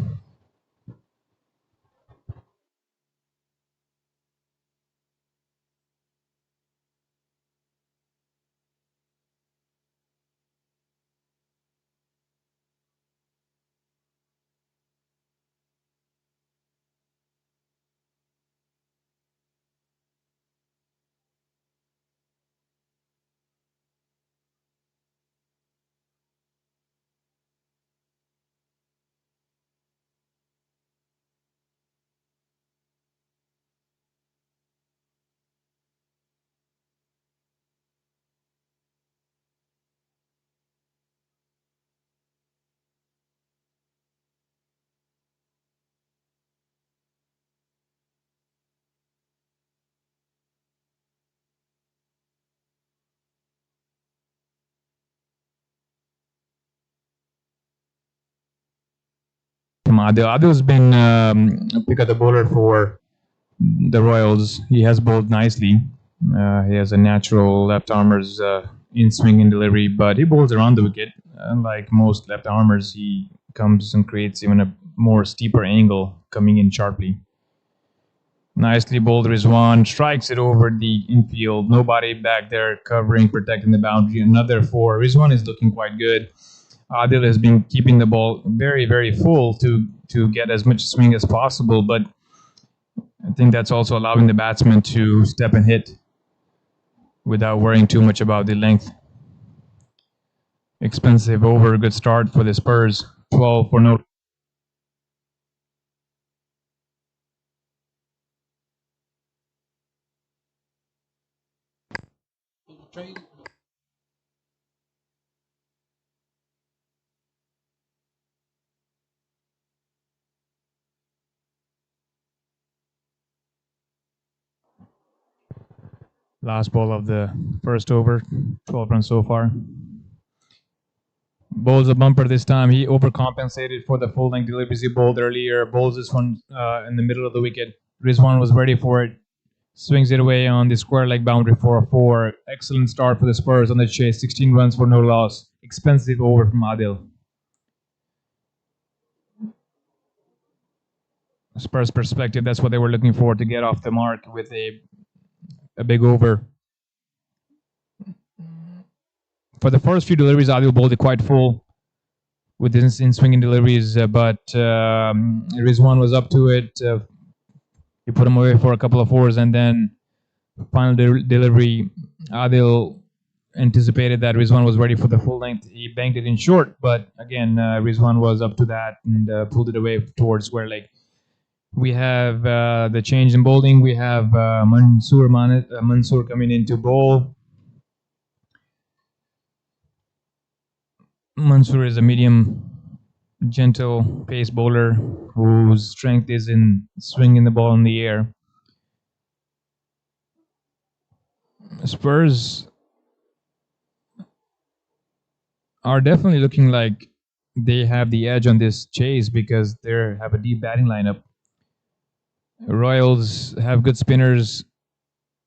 From Adil. Adil's been pick up the bowler for the Royals. He has bowled nicely. He has a natural left armer's in swing and delivery, but he bowls around the wicket. Unlike most left armers, he comes and creates even a more steeper angle coming in sharply. Nicely bowled Rizwan, strikes it over the infield. Nobody back there covering, protecting the boundary. Another 4. Rizwan is looking quite good. Adil has been keeping the ball very, very full to get as much swing as possible, but I think that's also allowing the batsman to step and hit without worrying too much about the length. Expensive over, good start for the Spurs. 12 for no. Last ball of the first over, 12 runs so far. Bowls a bumper this time. He overcompensated for the full length deliveries he bowled earlier. Bowls this one in the middle of the wicket. Rizwan was ready for it. Swings it away on the square leg boundary for a 4. Excellent start for the Spurs on the chase. 16 runs for no loss. Expensive over from Adil. Spurs perspective, that's what they were looking for to get off the mark with a big over. For the first few deliveries, Adil bowled it quite full with his in swinging deliveries, but Rizwan was up to it. He put him away for a couple of 4s, and then final delivery, Adil anticipated that Rizwan was ready for the full length. He banked it in short, but again, Rizwan was up to that and pulled it away towards square leg. We have the change in bowling. We have Mansoor coming into bowl. Mansoor is a medium, gentle pace bowler whose strength is in swinging the ball in the air. Spurs are definitely looking like they have the edge on this chase because they have a deep batting lineup. Royals have good spinners,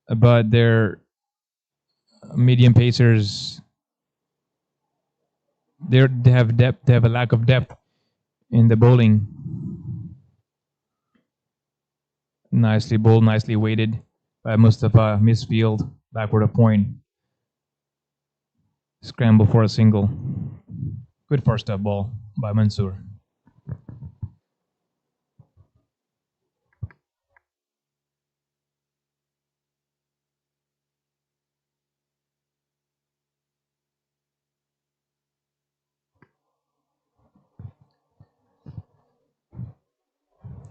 but their medium pacers they have depth. They have a lack of depth in the bowling. Nicely bowled, nicely weighted by Mustafa. Misfield, backward a point. Scramble for a single. Good first up ball by Mansoor.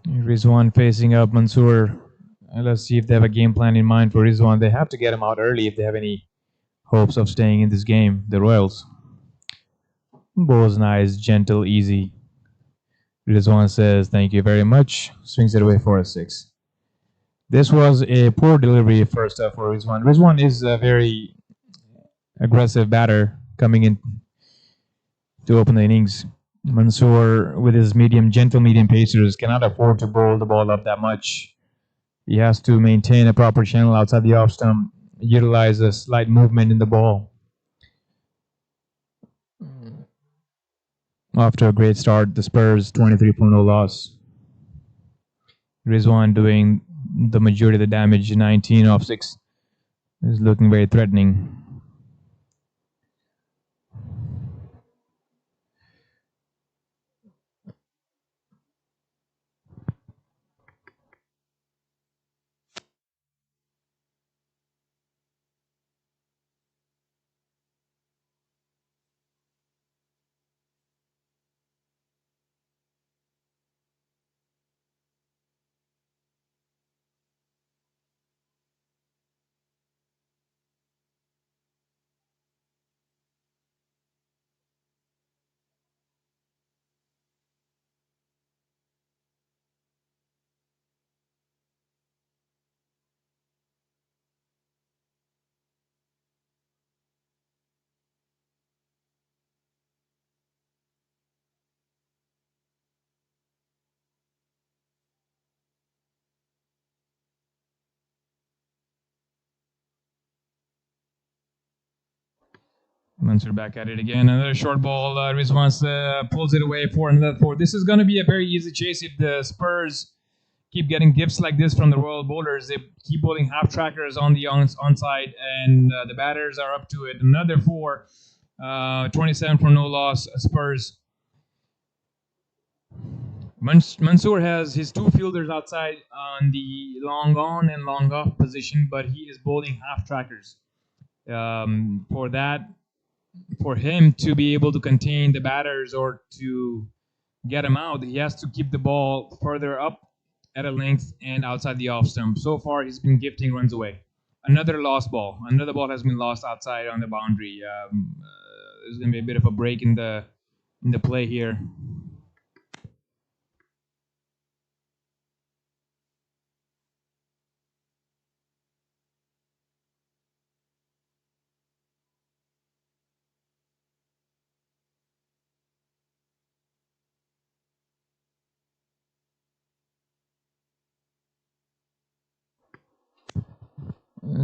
Rizwan facing up Mansoor. Let's see if they have a game plan in mind for Rizwan. They have to get him out early if they have any hopes of staying in this game, the Royals. Bowls nice, gentle, easy. Rizwan says, thank you very much. Swings it away for a 6. This was a poor delivery first up for Rizwan. Rizwan is a very aggressive batter coming in to open the innings. Mansoor, with his gentle medium pacers, cannot afford to bowl the ball up that much. He has to maintain a proper channel outside the off stump, utilize a slight movement in the ball. After a great start, the Spurs 23.0 loss. Rizwan doing the majority of the damage, 19 off 6. Is looking very threatening. Mansoor back at it again. Another short ball. Rizwan pulls it away for another 4. This is going to be a very easy chase if the Spurs keep getting gifts like this from the Royal bowlers. They keep bowling half trackers on the onside, and the batters are up to it. Another 4. 27 for no loss. Spurs. Mansoor has his 2 fielders outside on the long on and long off position, but he is bowling half trackers. For that, for him to be able to contain the batters or to get him out, he has to keep the ball further up at a length and outside the off stump. So far, he's been gifting runs away. Another lost ball. Another ball has been lost outside on the boundary. There's going to be a bit of a break in the play here.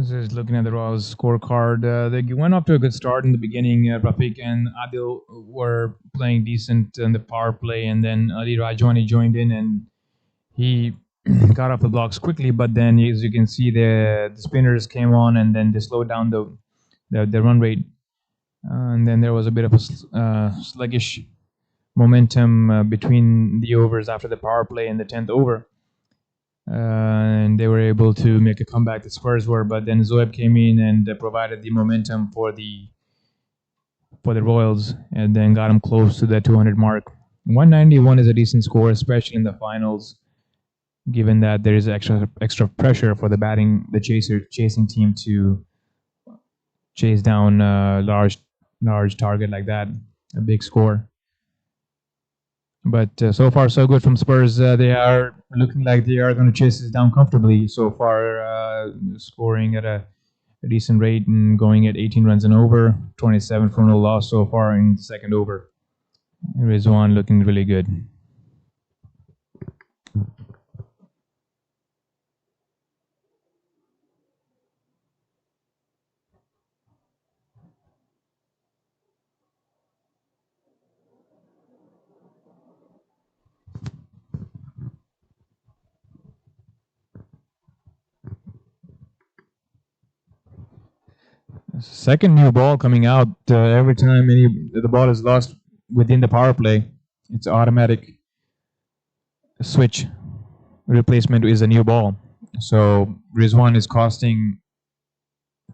Just looking at the Royals scorecard, they went off to a good start in the beginning. Rafiq and Adil were playing decent in the power play, and then Ali Rajwani joined in and he got off the blocks quickly. But then, as you can see, the spinners came on and then they slowed down the run rate. And then there was a bit of a sluggish momentum between the overs after the power play in the 10th over. And they were able to make a comeback. The Spurs were, but then Zoeb came in and provided the momentum for the Royals, and then got them close to the 200 mark. 191 is a decent score, especially in the finals, given that there is extra pressure for the chasing team to chase down a large target like that, a big score. But so far, so good from Spurs. They are looking like they are going to chase this down comfortably so far, scoring at a decent rate and going at 18 runs and over, 27 for no loss so far in the second over. Rizwan looking really good. Second new ball coming out. Every time the ball is lost within the power play, it's automatic switch. Replacement is a new ball. So Rizwan is costing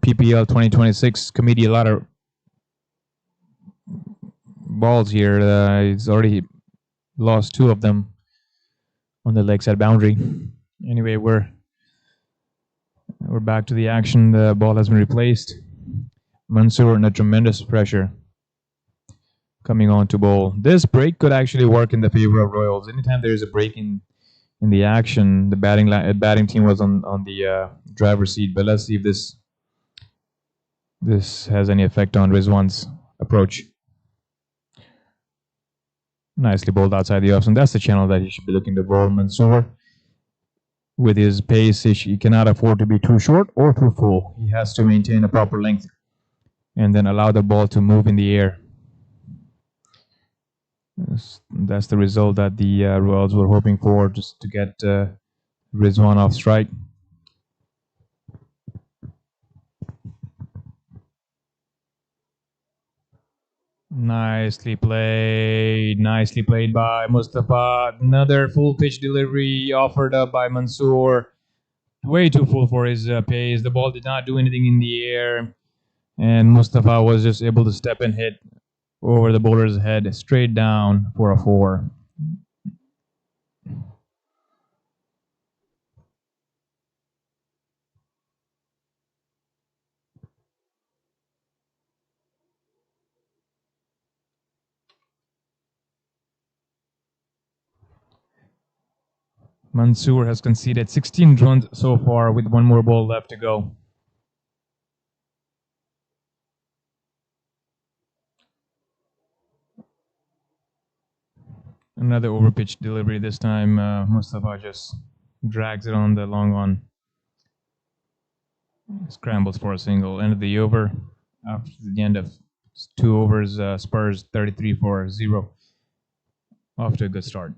PPL 2026 committee a lot of balls here. He's already lost 2 of them on the leg side boundary. Anyway, we're back to the action. The ball has been replaced. Mansoor under tremendous pressure coming on to bowl. This break could actually work in the favor of Royals. Anytime there is a break in the action, the batting team was on the driver's seat. But let's see if this has any effect on Rizwan's approach. Nicely bowled outside the offs, and that's the channel that he should be looking to bowl. Mansoor, with his pace, he cannot afford to be too short or too full. He has to maintain a proper length and then allow the ball to move in the air. That's the result that the Royals were hoping for, just to get Rizwan off strike. Nicely played by Mustafa. Another full pitch delivery offered up by Mansoor. Way too full for his pace. The ball did not do anything in the air, and Mustafa was just able to step and hit over the bowler's head straight down for a 4. Mansoor has conceded 16 runs so far with 1 more ball left to go. Another overpitch delivery this time. Mustafa just drags it on the long on. Scrambles for a single. End of the over. After the end of 2 overs, Spurs 33 for 0. Off to a good start.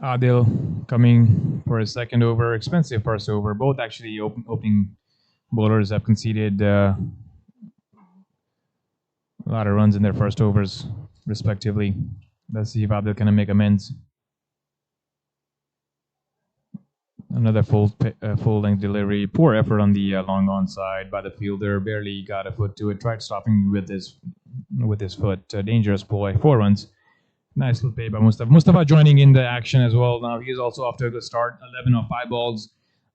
Adil coming for his second over, expensive first over. Both actually opening bowlers have conceded a lot of runs in their first overs, respectively. Let's see if Adil can make amends. Another full length delivery. Poor effort on the long on side by the fielder. Barely got a foot to it. Tried stopping with his foot. Dangerous boy. 4 runs. Nice little play by Mustafa. Mustafa joining in the action as well. Now he's also off to a good start. 11 off 5 balls.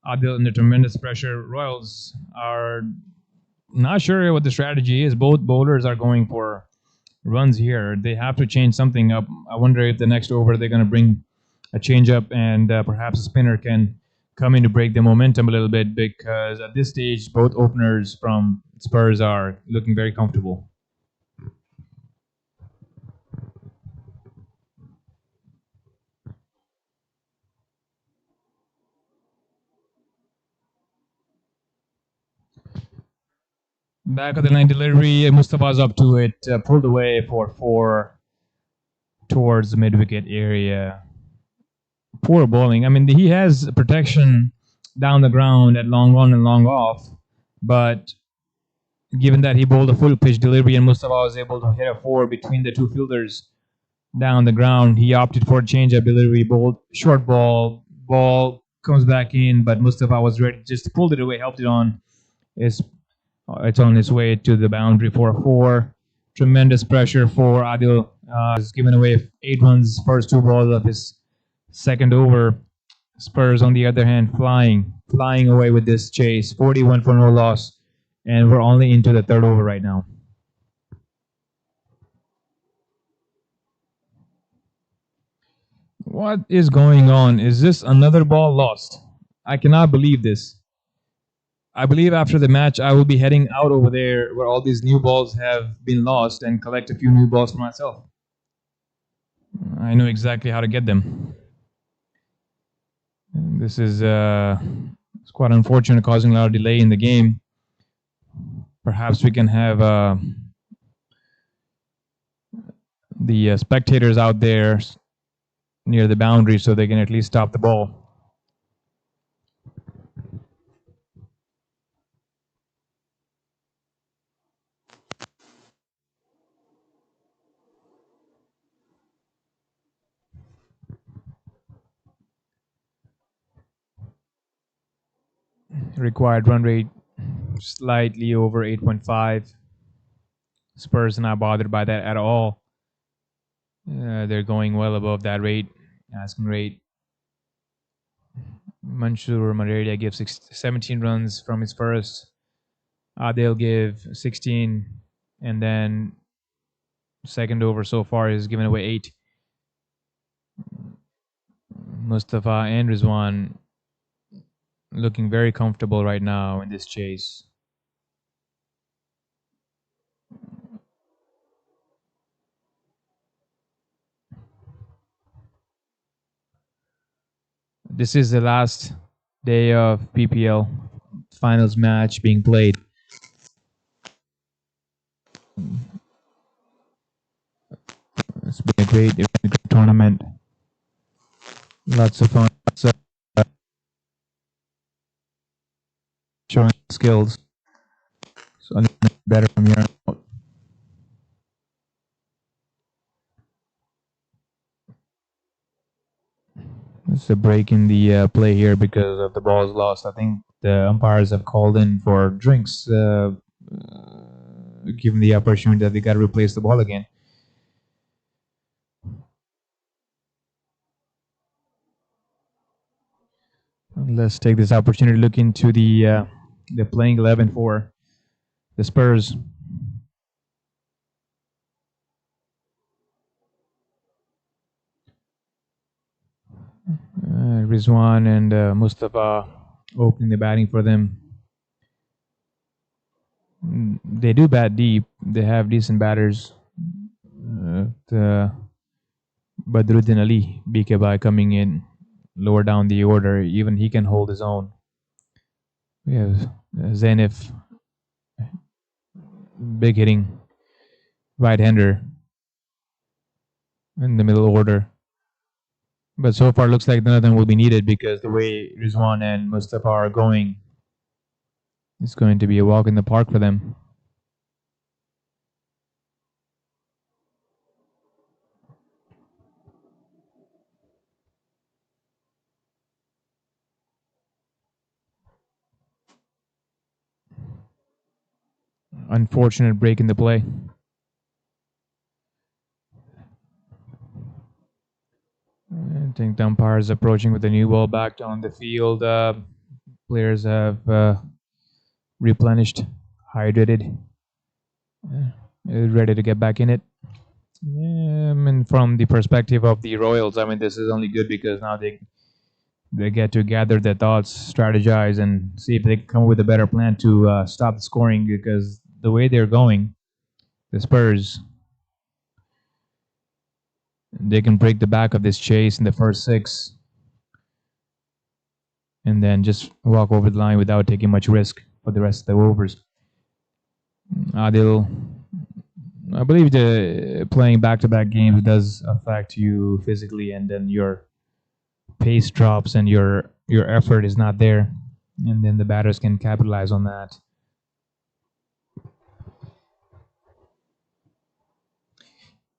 Adil under tremendous pressure. Royals are not sure what the strategy is. Both bowlers are going for runs here. They have to change something up. I wonder if the next over they're going to bring a change up and perhaps a spinner can come in to break the momentum a little bit, because at this stage both openers from Spurs are looking very comfortable. Back of the line delivery, Mustafa's up to it, pulled away for 4 towards the mid wicket area. Poor bowling. I mean, he has protection down the ground at long on and long off, but given that he bowled a full pitch delivery and Mustafa was able to hit a 4 between the two fielders down the ground, he opted for a change-up delivery, bowled short ball comes back in, but Mustafa was ready, just pulled it away, helped it on. It's on its way to the boundary for a 4. Tremendous pressure for Adil. Has given away 8 runs first 2 balls of his second over. Spurs, on the other hand, flying away with this chase. 41 for no loss, and we're only into the third over right now. What is going on? Is this another ball lost? I cannot believe this. I believe after the match, I will be heading out over there where all these new balls have been lost and collect a few new balls for myself. I know exactly how to get them. This is it's quite unfortunate, causing a lot of delay in the game. Perhaps we can have the spectators out there near the boundary so they can at least stop the ball. Required run rate slightly over 8.5. Spurs are not bothered by that at all. They're going well above that rate, asking rate. Mansoor Maradia gives 17 runs from his first. Adil give 16, and then second over so far is given away 8. Mustafa and Rizwan looking very comfortable right now in this chase. This is the last day of PPL finals match being played. It's been a great tournament. Lots of fun. Lots of showing skills. So better from here on out. It's a break in the play here because of the balls lost. I think the umpires have called in for drinks, given the opportunity that they got to replace the ball again. Let's take this opportunity to look into the playing 11 for the Spurs. Rizwan and Mustafa opening the batting for them. They do bat deep. They have decent batters. Badruddin Ali, BK coming in lower down the order. Even he can hold his own. We have Zainif, big hitting right-hander in the middle order. But so far, looks like none of them will be needed because the way Rizwan and Mustafa are going, it's going to be a walk in the park for them. Unfortunate break in the play. I think the umpire is approaching with the new ball back on the field. Players have replenished, hydrated, ready to get back in it. Yeah, I mean, from the perspective of the Royals, I mean, this is only good because now they get to gather their thoughts, strategize, and see if they can come up with a better plan to stop the scoring. Because the way they're going, the Spurs, they can break the back of this chase in the first 6, and then just walk over the line without taking much risk for the rest of the overs. Adil, I believe the playing back-to-back games does affect you physically, and then your pace drops and your effort is not there, and then the batters can capitalize on that.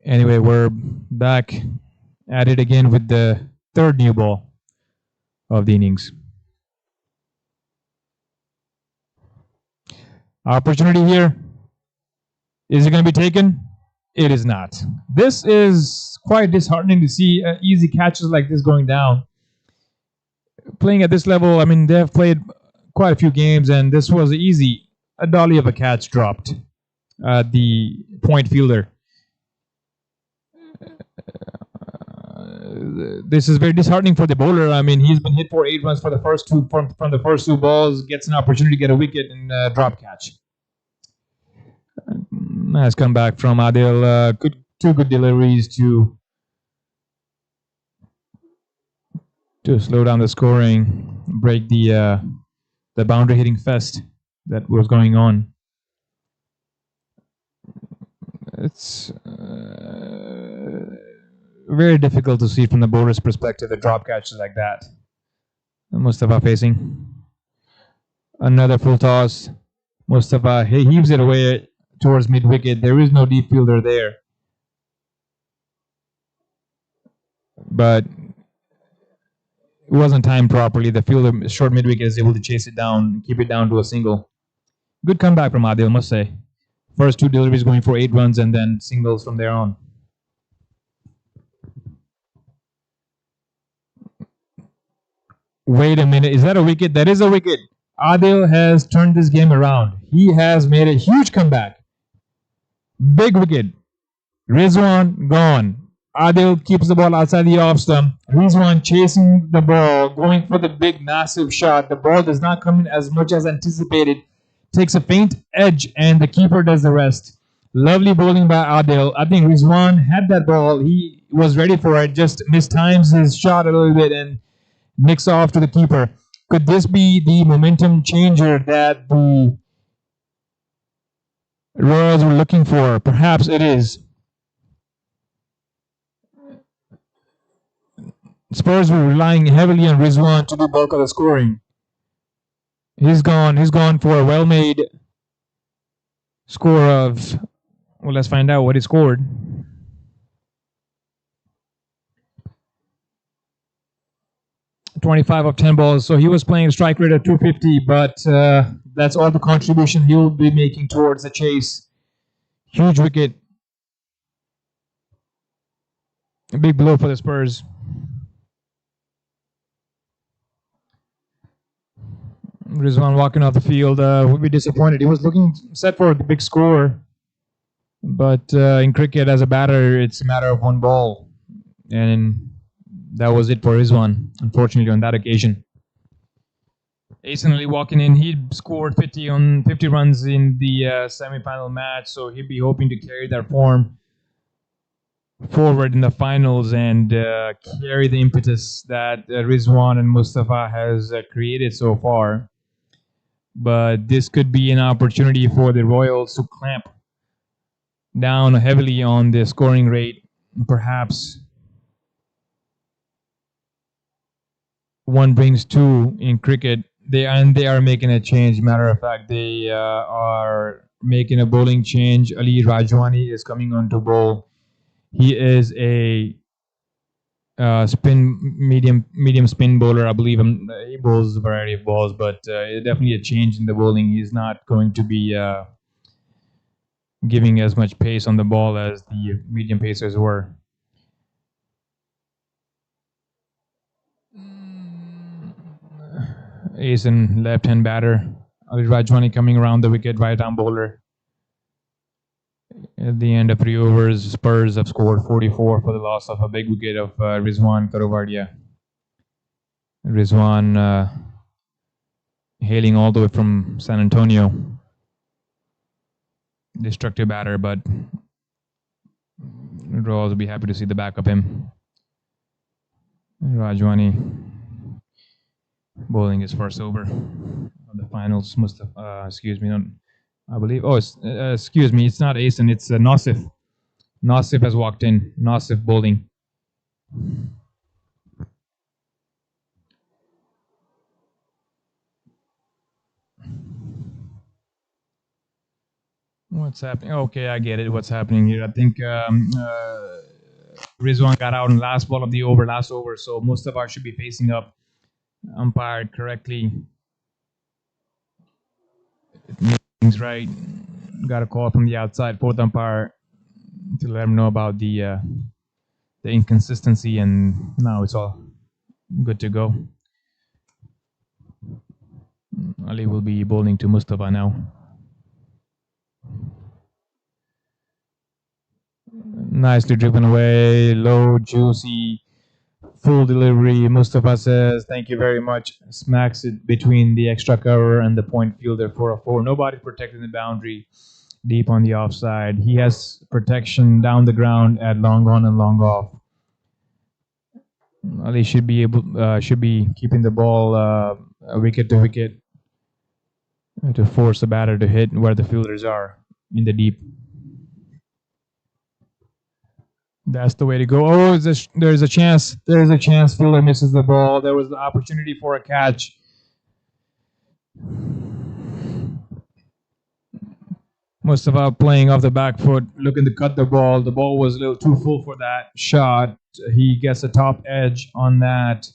Anyway, we're back at it again with the third new ball of the innings. Opportunity here. Is it going to be taken? It is not. This is quite disheartening to see easy catches like this going down. Playing at this level, I mean, they have played quite a few games, and this was easy. A dolly of a catch dropped. The point fielder. This is very disheartening for the bowler. I mean, he's been hit for 8 runs for the first two from the first 2 balls, gets an opportunity to get a wicket and drop catch. Nice comeback from Adil. Two good deliveries to slow down the scoring, break the boundary hitting fest that was going on. It's very difficult to see from the bowler's perspective the drop catches like that. Mustafa facing another full toss. Mustafa heaves it away towards mid wicket. There is no deep fielder there, but it wasn't timed properly. The fielder short mid wicket is able to chase it down, keep it down to a single. Good comeback from Adil, must say. First 2 deliveries going for 8 runs and then singles from there on. Wait a minute, is that a wicket? That is a wicket. Adil has turned this game around. He has made a huge comeback. Big wicket. Rizwan gone. Adil keeps the ball outside the off stump. Rizwan chasing the ball, going for the big, massive shot. The ball does not come in as much as anticipated. Takes a faint edge, and the keeper does the rest. Lovely bowling by Adil. I think Rizwan had that ball. He was ready for it, just mistimes his shot a little bit and nicks off to the keeper. Could this be the momentum changer that the Royals were looking for? Perhaps it is. Spurs were relying heavily on Rizwan to do bulk of the scoring. He's gone for a well-made score of, well, let's find out what he scored. .25 of 10 balls, so he was playing a strike rate of 250, but that's all the contribution he'll be making towards the chase. Huge wicket. A big blow for the Spurs. Rizwan walking off the field would be disappointed. He was looking set for the big score, but in cricket, as a batter, it's a matter of 1 ball, and that was it for Rizwan, unfortunately, on that occasion. Ace walking in, he scored 50 runs in the semi-final match, so he'd be hoping to carry that form forward in the finals and carry the impetus that Rizwan and Mustafa has created so far. But this could be an opportunity for the Royals to clamp down heavily on the scoring rate. Perhaps 1 brings 2 in cricket. They are making a change. Matter of fact, they are making a bowling change. Ali Rajwani is coming on to bowl. He is a medium spin bowler, I believe. He bowls a variety of balls, but definitely a change in the bowling. He's not going to be giving as much pace on the ball as the medium pacers were. Ace and left-hand batter. Ali Rajwani coming around the wicket, right-arm bowler. At the end of 3 overs, Spurs have scored 44 for the loss of a big wicket of Rizwan Karovardia. Rizwan hailing all the way from San Antonio. Destructive batter, but we'd also be happy to see the back of him. Rajwani bowling his first over of the finals. Excuse me, I believe. Oh, excuse me, it's not Asen, it's Nasif. Nasif has walked in. Nasif bowling. What's happening? Okay, I get it. What's happening here? I think Rizwan got out in last ball of the over, last over, so Mustafa should be facing up. Umpired correctly. Things right. Got a call from the outside, fourth umpire, to let him know about the inconsistency, and now it's all good to go. Ali will be bowling to Mustafa now. Nicely driven away, low, juicy, full delivery. Mustafa says, "Thank you very much." Smacks it between the extra cover and the point fielder for a 4. Nobody protecting the boundary deep on the offside. He has protection down the ground at long on and long off. Ali should be keeping the ball wicket to wicket to force the batter to hit where the fielders are in the deep. That's the way to go. Oh, there's a chance. There's a chance. Fielder misses the ball. There was the opportunity for a catch. Mustafa playing off the back foot, looking to cut the ball. The ball was a little too full for that shot. He gets a top edge on that.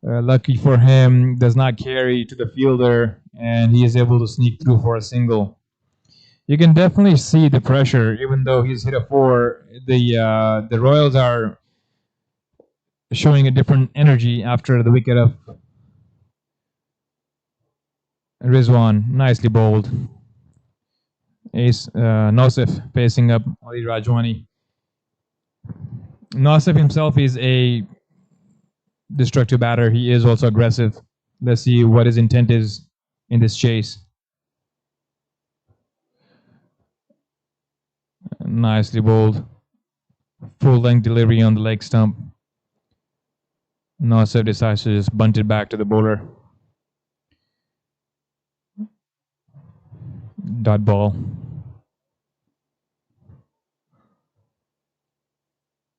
Lucky for him, does not carry to the fielder, and he is able to sneak through for a single. You can definitely see the pressure, even though he's hit a 4. The Royals are showing a different energy after the wicket of Rizwan. Nicely bowled. Ace Nosif facing up Ali Rajwani. Nosif himself is a destructive batter. He is also aggressive. Let's see what his intent is in this chase. Nicely bowled. Full length delivery on the leg stump. Nosif decides to just bunt it back to the bowler. Dot ball.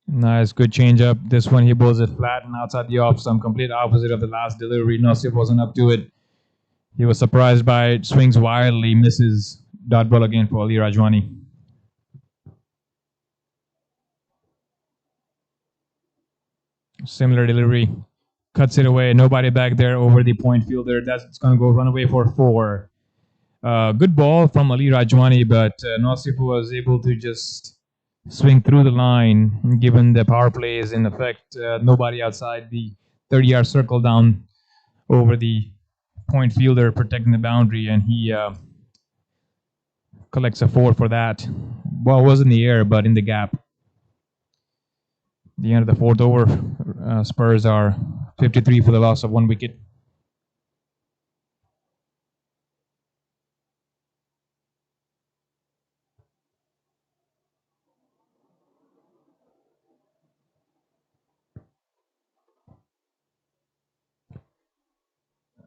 Nice, good change up. This one he bowls it flat and outside the off stump, complete opposite of the last delivery. Nosif wasn't up to it. He was surprised by it, swings wildly, misses. Dot ball again for Ali Rajwani. Similar delivery, cuts it away. Nobody back there over the point fielder. That's going to go run away for 4. Good ball from Ali Rajwani, but Nosif was able to just swing through the line. Given the power play is in effect, nobody outside the 30-yard circle down over the point fielder protecting the boundary, and he collects a 4 for that. Ball was in the air, but in the gap. The end of the 4th over, Spurs are 53 for the loss of 1 wicket.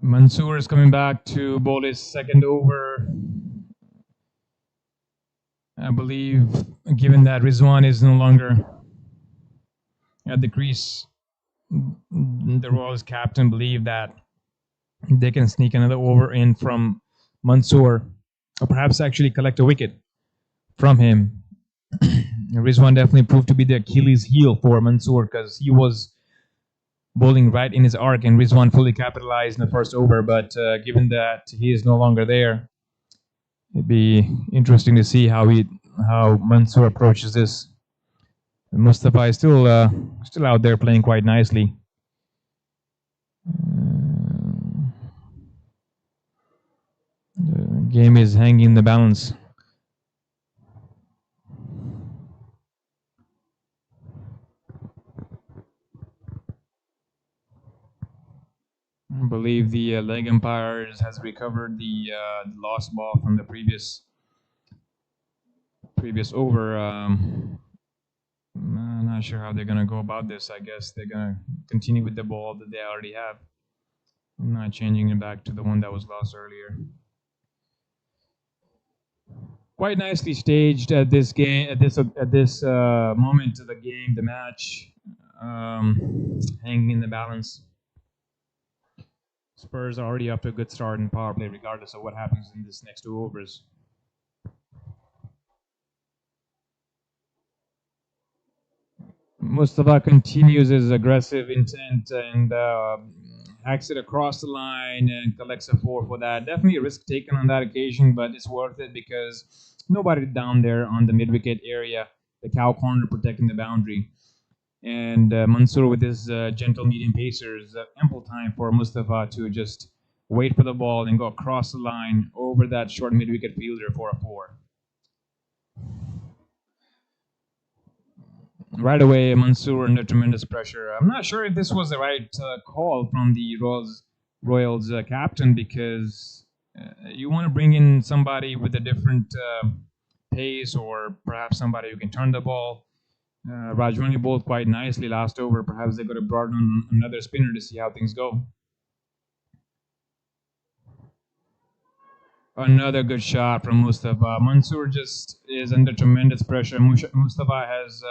Mansoor is coming back to bowl his 2nd over. I believe, given that Rizwan is no longer at the crease, the Royals captain believe that they can sneak another over in from Mansoor, or perhaps actually collect a wicket from him. Rizwan definitely proved to be the Achilles heel for Mansoor because he was bowling right in his arc, and Rizwan fully capitalized in the first over. But given that he is no longer there, it'd be interesting to see how Mansoor approaches this. Mustafa is still out there playing quite nicely. Game is hanging in the balance. I believe the leg umpire has recovered the lost ball from the previous over. I'm not sure how they're gonna go about this. I guess they're gonna continue with the ball that they already have, not changing it back to the one that was lost earlier. Quite nicely staged at this game, at this moment of the game, the match, hanging in the balance. Spurs are already up to a good start in power play, regardless of what happens in this next 2 overs. Mustafa continues his aggressive intent and hacks it across the line and collects a 4 for that. Definitely a risk taken on that occasion, but it's worth it because nobody down there on the mid-wicket area, the cow corner protecting the boundary. And Mansoor with his gentle medium pacers, ample time for Mustafa to just wait for the ball and go across the line over that short mid-wicket fielder for a 4. Right away, Mansoor under tremendous pressure. I'm not sure if this was the right call from the Royals captain, because you want to bring in somebody with a different pace, or perhaps somebody who can turn the ball. Rajwani bowled quite nicely last over. Perhaps they could have brought in another spinner to see how things go. Another good shot from Mustafa. Mansoor just is under tremendous pressure. Mustafa has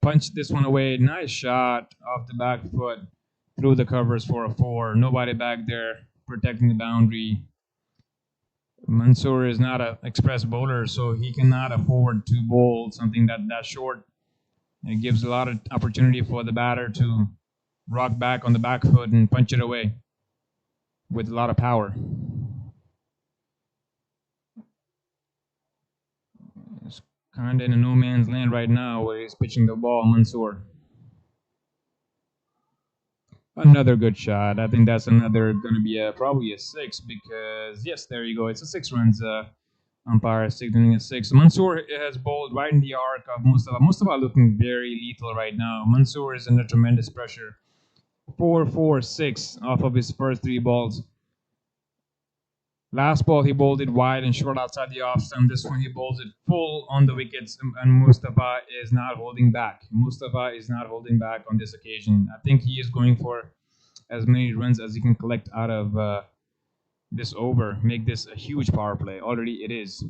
punched this one away. Nice shot off the back foot through the covers for a 4. Nobody back there protecting the boundary. Mansoor is not an express bowler, so he cannot afford to bowl something that short. It gives a lot of opportunity for the batter to rock back on the back foot and punch it away with a lot of power. It's kind of in a no man's land right now where he's pitching the ball, Mansoor. Another good shot. I think that's another going to be probably a 6, because, yes, there you go. It's a 6 runs. Umpire signaling a 6. Mansoor has bowled right in the arc of Mustafa. Mustafa looking very lethal right now. Mansoor is under tremendous pressure. 4-4-6 off of his first 3 balls. Last ball he bowled it wide and short outside the off stump. This one he bowls it full on the wickets, and Mustafa is not holding back. Mustafa is not holding back on this occasion. I think he is going for as many runs as he can collect out of this over. Make this a huge power play. Already it is.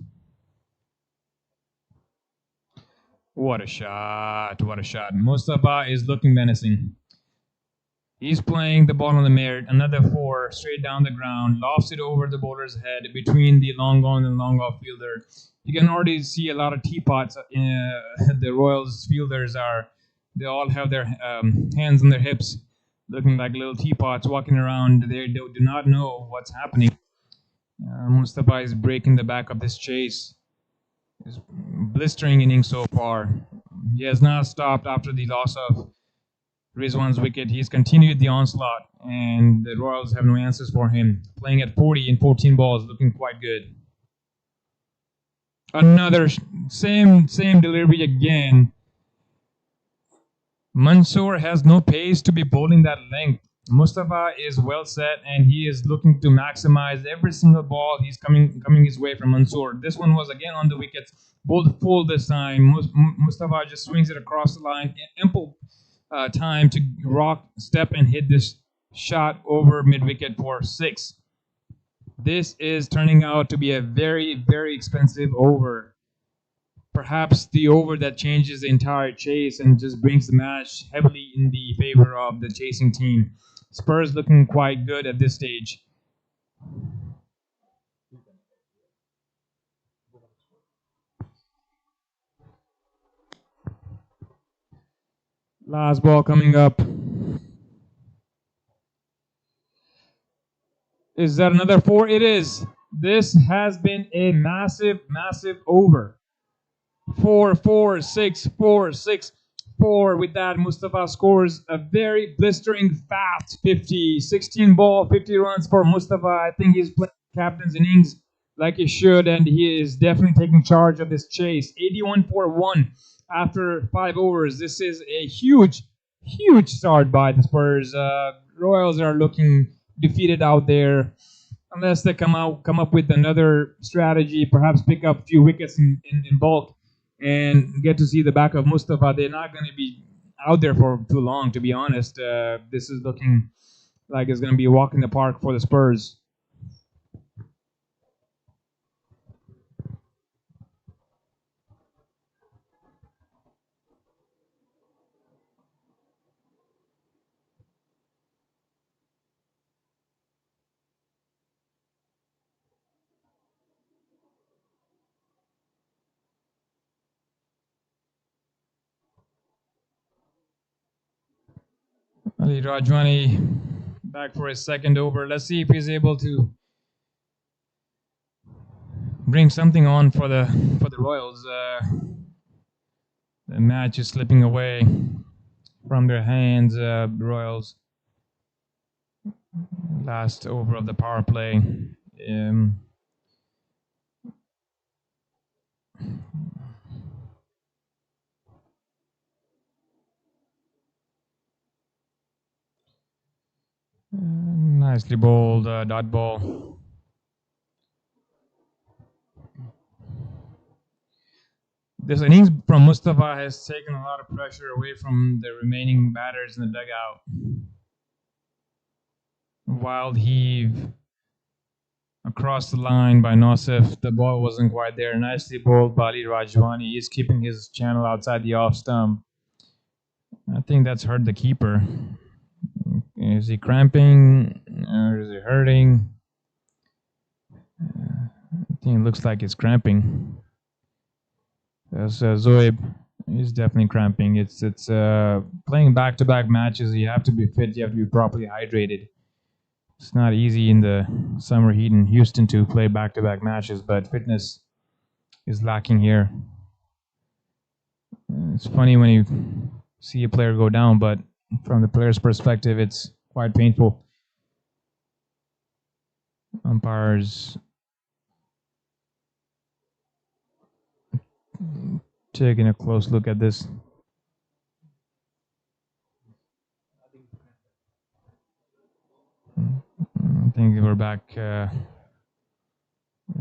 What a shot. What a shot. Mustafa is looking menacing. He's playing the ball on the merit. Another 4 straight down the ground. Lofts it over the bowler's head between the long on and long off fielder. You can already see a lot of teapots. The Royals fielders they all have their hands on their hips, looking like little teapots walking around. They do not know what's happening. Mustafa is breaking the back of this chase. His blistering inning so far. He has not stopped after the loss of Rizwan's wicket. He's continued the onslaught, and the Royals have no answers for him. Playing at 40 in 14 balls, looking quite good. Another same delivery again. Mansoor has no pace to be bowling that length. Mustafa is well set, and he is looking to maximize every single ball he's coming his way from Mansoor. This one was again on the wickets, bowled full this time. Mustafa just swings it across the line. Ample time to rock, step, and hit this shot over mid-wicket for 6. This is turning out to be a very, very expensive over. Perhaps the over that changes the entire chase and just brings the match heavily in the favor of the chasing team. Spurs looking quite good at this stage. Last ball coming up. Is that another 4? It is. This has been a massive, massive over. 4-4-6, 4-6, 4. With that, Mustafa scores a very blistering fast 50. 16 ball, 50 runs for Mustafa. I think he's playing captain's innings like he should, and he is definitely taking charge of this chase. 81 for 1 after 5 overs. This is a huge, huge start by the Spurs. Royals are looking defeated out there. Unless they come up with another strategy, perhaps pick up a few wickets in bulk and get to see the back of Mustafa. They're not going to be out there for too long, to be honest. This is looking like it's going to be a walk in the park for the Spurs. Ali Rajwani back for his second over. Let's see if he's able to bring something on for the Royals. The match is slipping away from their hands. Royals last over of the power play. Um, nicely bowled dot ball. This innings from Mustafa has taken a lot of pressure away from the remaining batters in the dugout. Wild heave across the line by Nosif. The ball wasn't quite there. Nicely bowled by Ali Rajwani. He's keeping his channel outside the off stump. I think that's hurt the keeper. Is he cramping or is he hurting? I think it looks like it's cramping. There's Zoeb. He's definitely cramping. It's playing back-to-back matches. You have to be fit. You have to be properly hydrated. It's not easy in the summer heat in Houston to play back-to-back matches, but fitness is lacking here. It's funny when you see a player go down, but from the player's perspective, it's quite painful. Umpires taking a close look at this. I think we're back.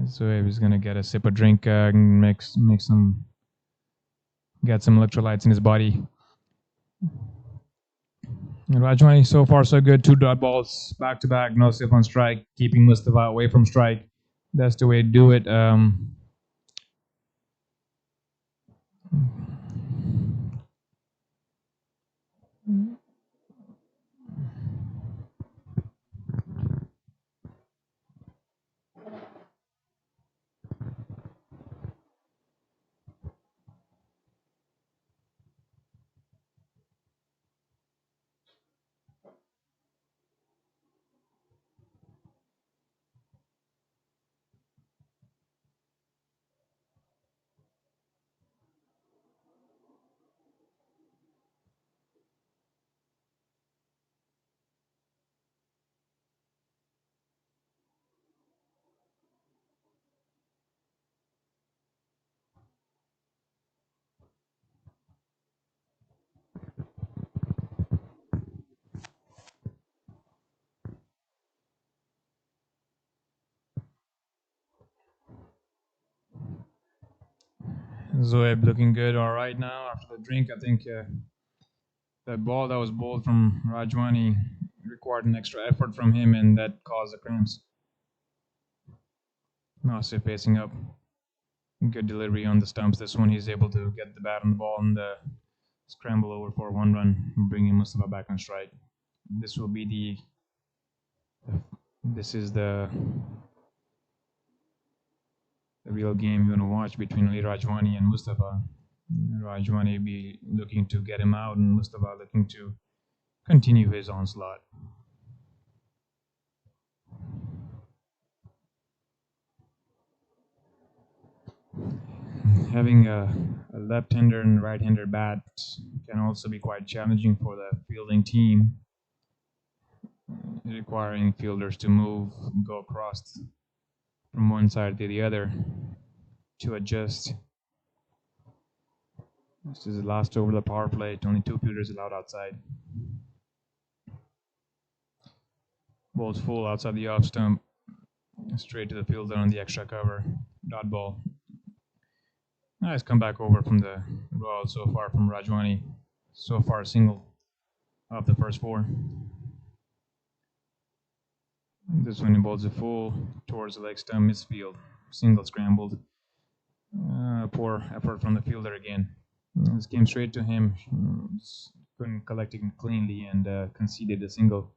So he's gonna get a sip of drink, make some, get some electrolytes in his body. And Rajwani, so far so good. 2 dot balls back to back, no sip on strike, keeping Mustafa away from strike. That's the way to do it. Zoeb looking good. All right now after the drink, I think that ball that was bowled from Rajwani required an extra effort from him, and that caused the cramps. Nasir facing up. Good delivery on the stumps. This one he's able to get the bat on the ball and scramble over for 1 run, bringing Mustafa back on strike. This will be this is the real game you want to watch between Ali Rajwani and Mustafa. Rajwani will be looking to get him out, and Mustafa looking to continue his onslaught. Having a left-hander and right-hander bat can also be quite challenging for the fielding team, requiring fielders to move, go across from one side to the other to adjust. This is the last over the power play. Only 2 fielders allowed outside. Ball's full outside the off stump. Straight to the fielder on the extra cover. Dot ball. Nice comeback over from the Royals so far from Rajwani. So far a single off the first 4. This one balls a full towards the leg stump, misfield. Single scrambled. Poor effort from the fielder again. This came straight to him. Couldn't collect it cleanly and conceded a single,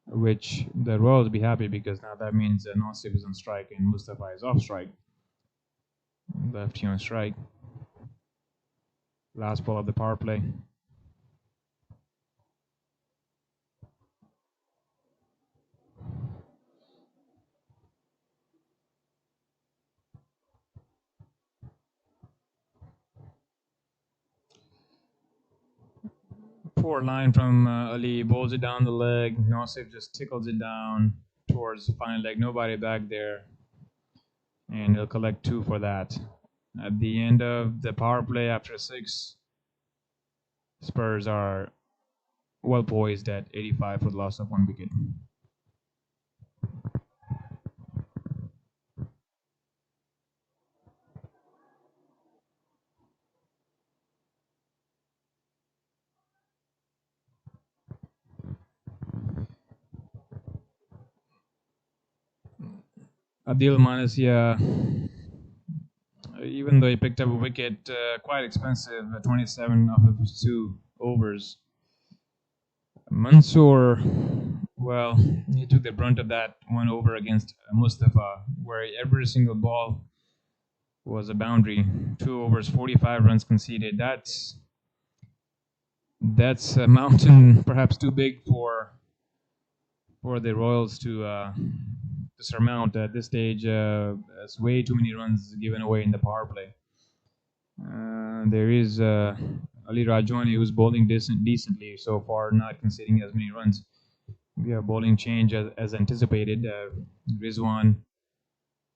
which the Royals be happy because now that means Nosif is on strike and Mustafa is off strike. Lefty on strike. Last ball of the power play. Poor line from Ali, bowls it down the leg. Nosif just tickles it down towards the final leg. Nobody back there. And he'll collect 2 for that. At the end of the power play after 6, Spurs are well poised at 85 for the loss of 1 wicket. Adil Manasia, even though he picked up a wicket, quite expensive, 27 off of his 2 overs. Mansoor, well, he took the brunt of that 1 over against Mustafa, where every single ball was a boundary. 2 overs, 45 runs conceded. That's a mountain perhaps too big for the Royals to surmount at this stage. It's way too many runs given away in the power play. There is Ali Rajwani who's bowling decently so far, not conceding as many runs. We have bowling change as anticipated. Rizwan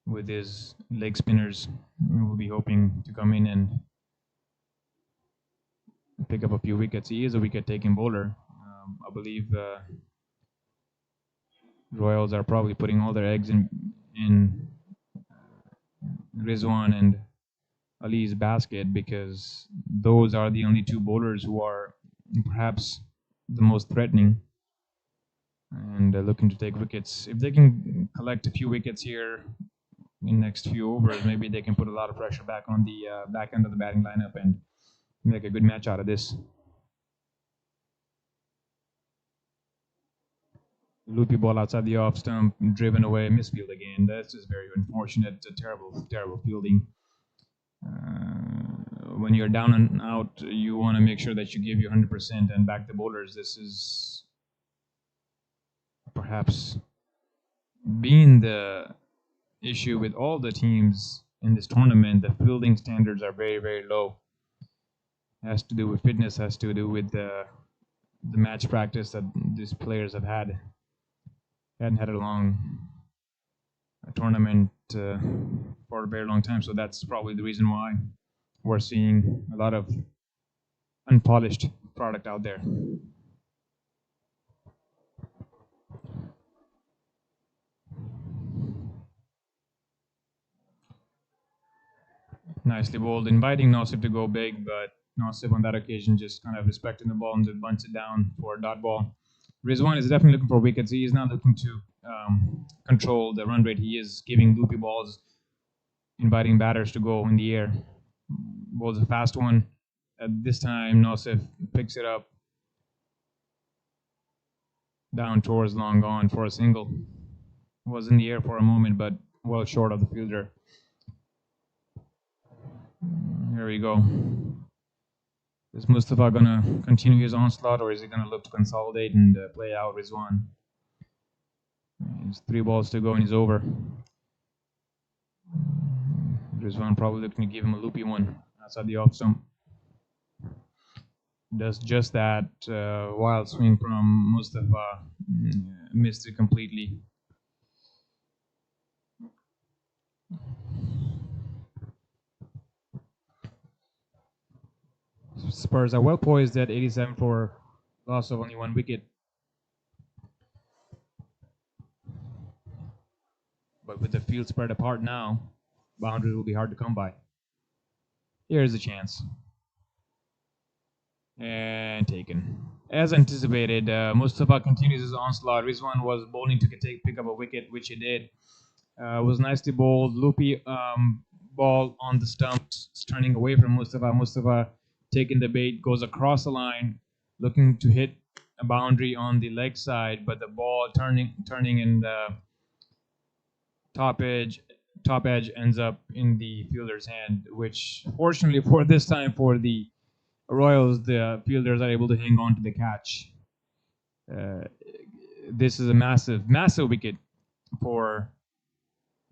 with his leg spinners will be hoping to come in and pick up a few wickets. He is a wicket-taking bowler. I believe Royals are probably putting all their eggs in Rizwan and Ali's basket because those are the only 2 bowlers who are perhaps the most threatening and looking to take wickets. If they can collect a few wickets here in next few overs, maybe they can put a lot of pressure back on the back end of the batting lineup and make a good match out of this. Loopy ball outside the off stump, driven away, misfield again. That's just very unfortunate. Terrible fielding. When you're down and out, you want to make sure that you give your 100% and back the bowlers. This is perhaps been the issue with all the teams in this tournament. The fielding standards are very, very low. Has to do with fitness, has to do with the match practice that these players have had. Hadn't had a long tournament for a very long time, so that's probably the reason why we're seeing a lot of unpolished product out there. Nicely bowled, inviting Nosif to go big, but Nosif on that occasion just kind of respecting the ball and just bunts it down for a dot ball. Rizwan is definitely looking for wickets. He is not looking to control the run rate. He is giving loopy balls, inviting batters to go in the air. Bowls a fast one. At this time, Nosif picks it up down towards long gone for a single. Was in the air for a moment, but well short of the fielder. Here we go. Is Mustafa gonna continue his onslaught, or is he gonna look to consolidate and play out Rizwan? There's 3 balls to go and he's over. Rizwan probably looking to give him a loopy one outside the off stump. Does just that. Wild swing from Mustafa. Missed it completely. Spurs are well poised at 87 for loss of only 1 wicket. But with the field spread apart now, boundaries will be hard to come by. Here's a chance. And taken. As anticipated, Mustafa continues his onslaught. Rizwan was bowling to pick up a wicket, which he did. Was nicely bowled. Loopy ball on the stumps, turning away from Mustafa. Mustafa taking the bait, goes across the line, looking to hit a boundary on the leg side, but the ball turning in the top edge ends up in the fielder's hand, which fortunately for this time for the Royals, the fielders are able to hang on to the catch. This is a massive wicket for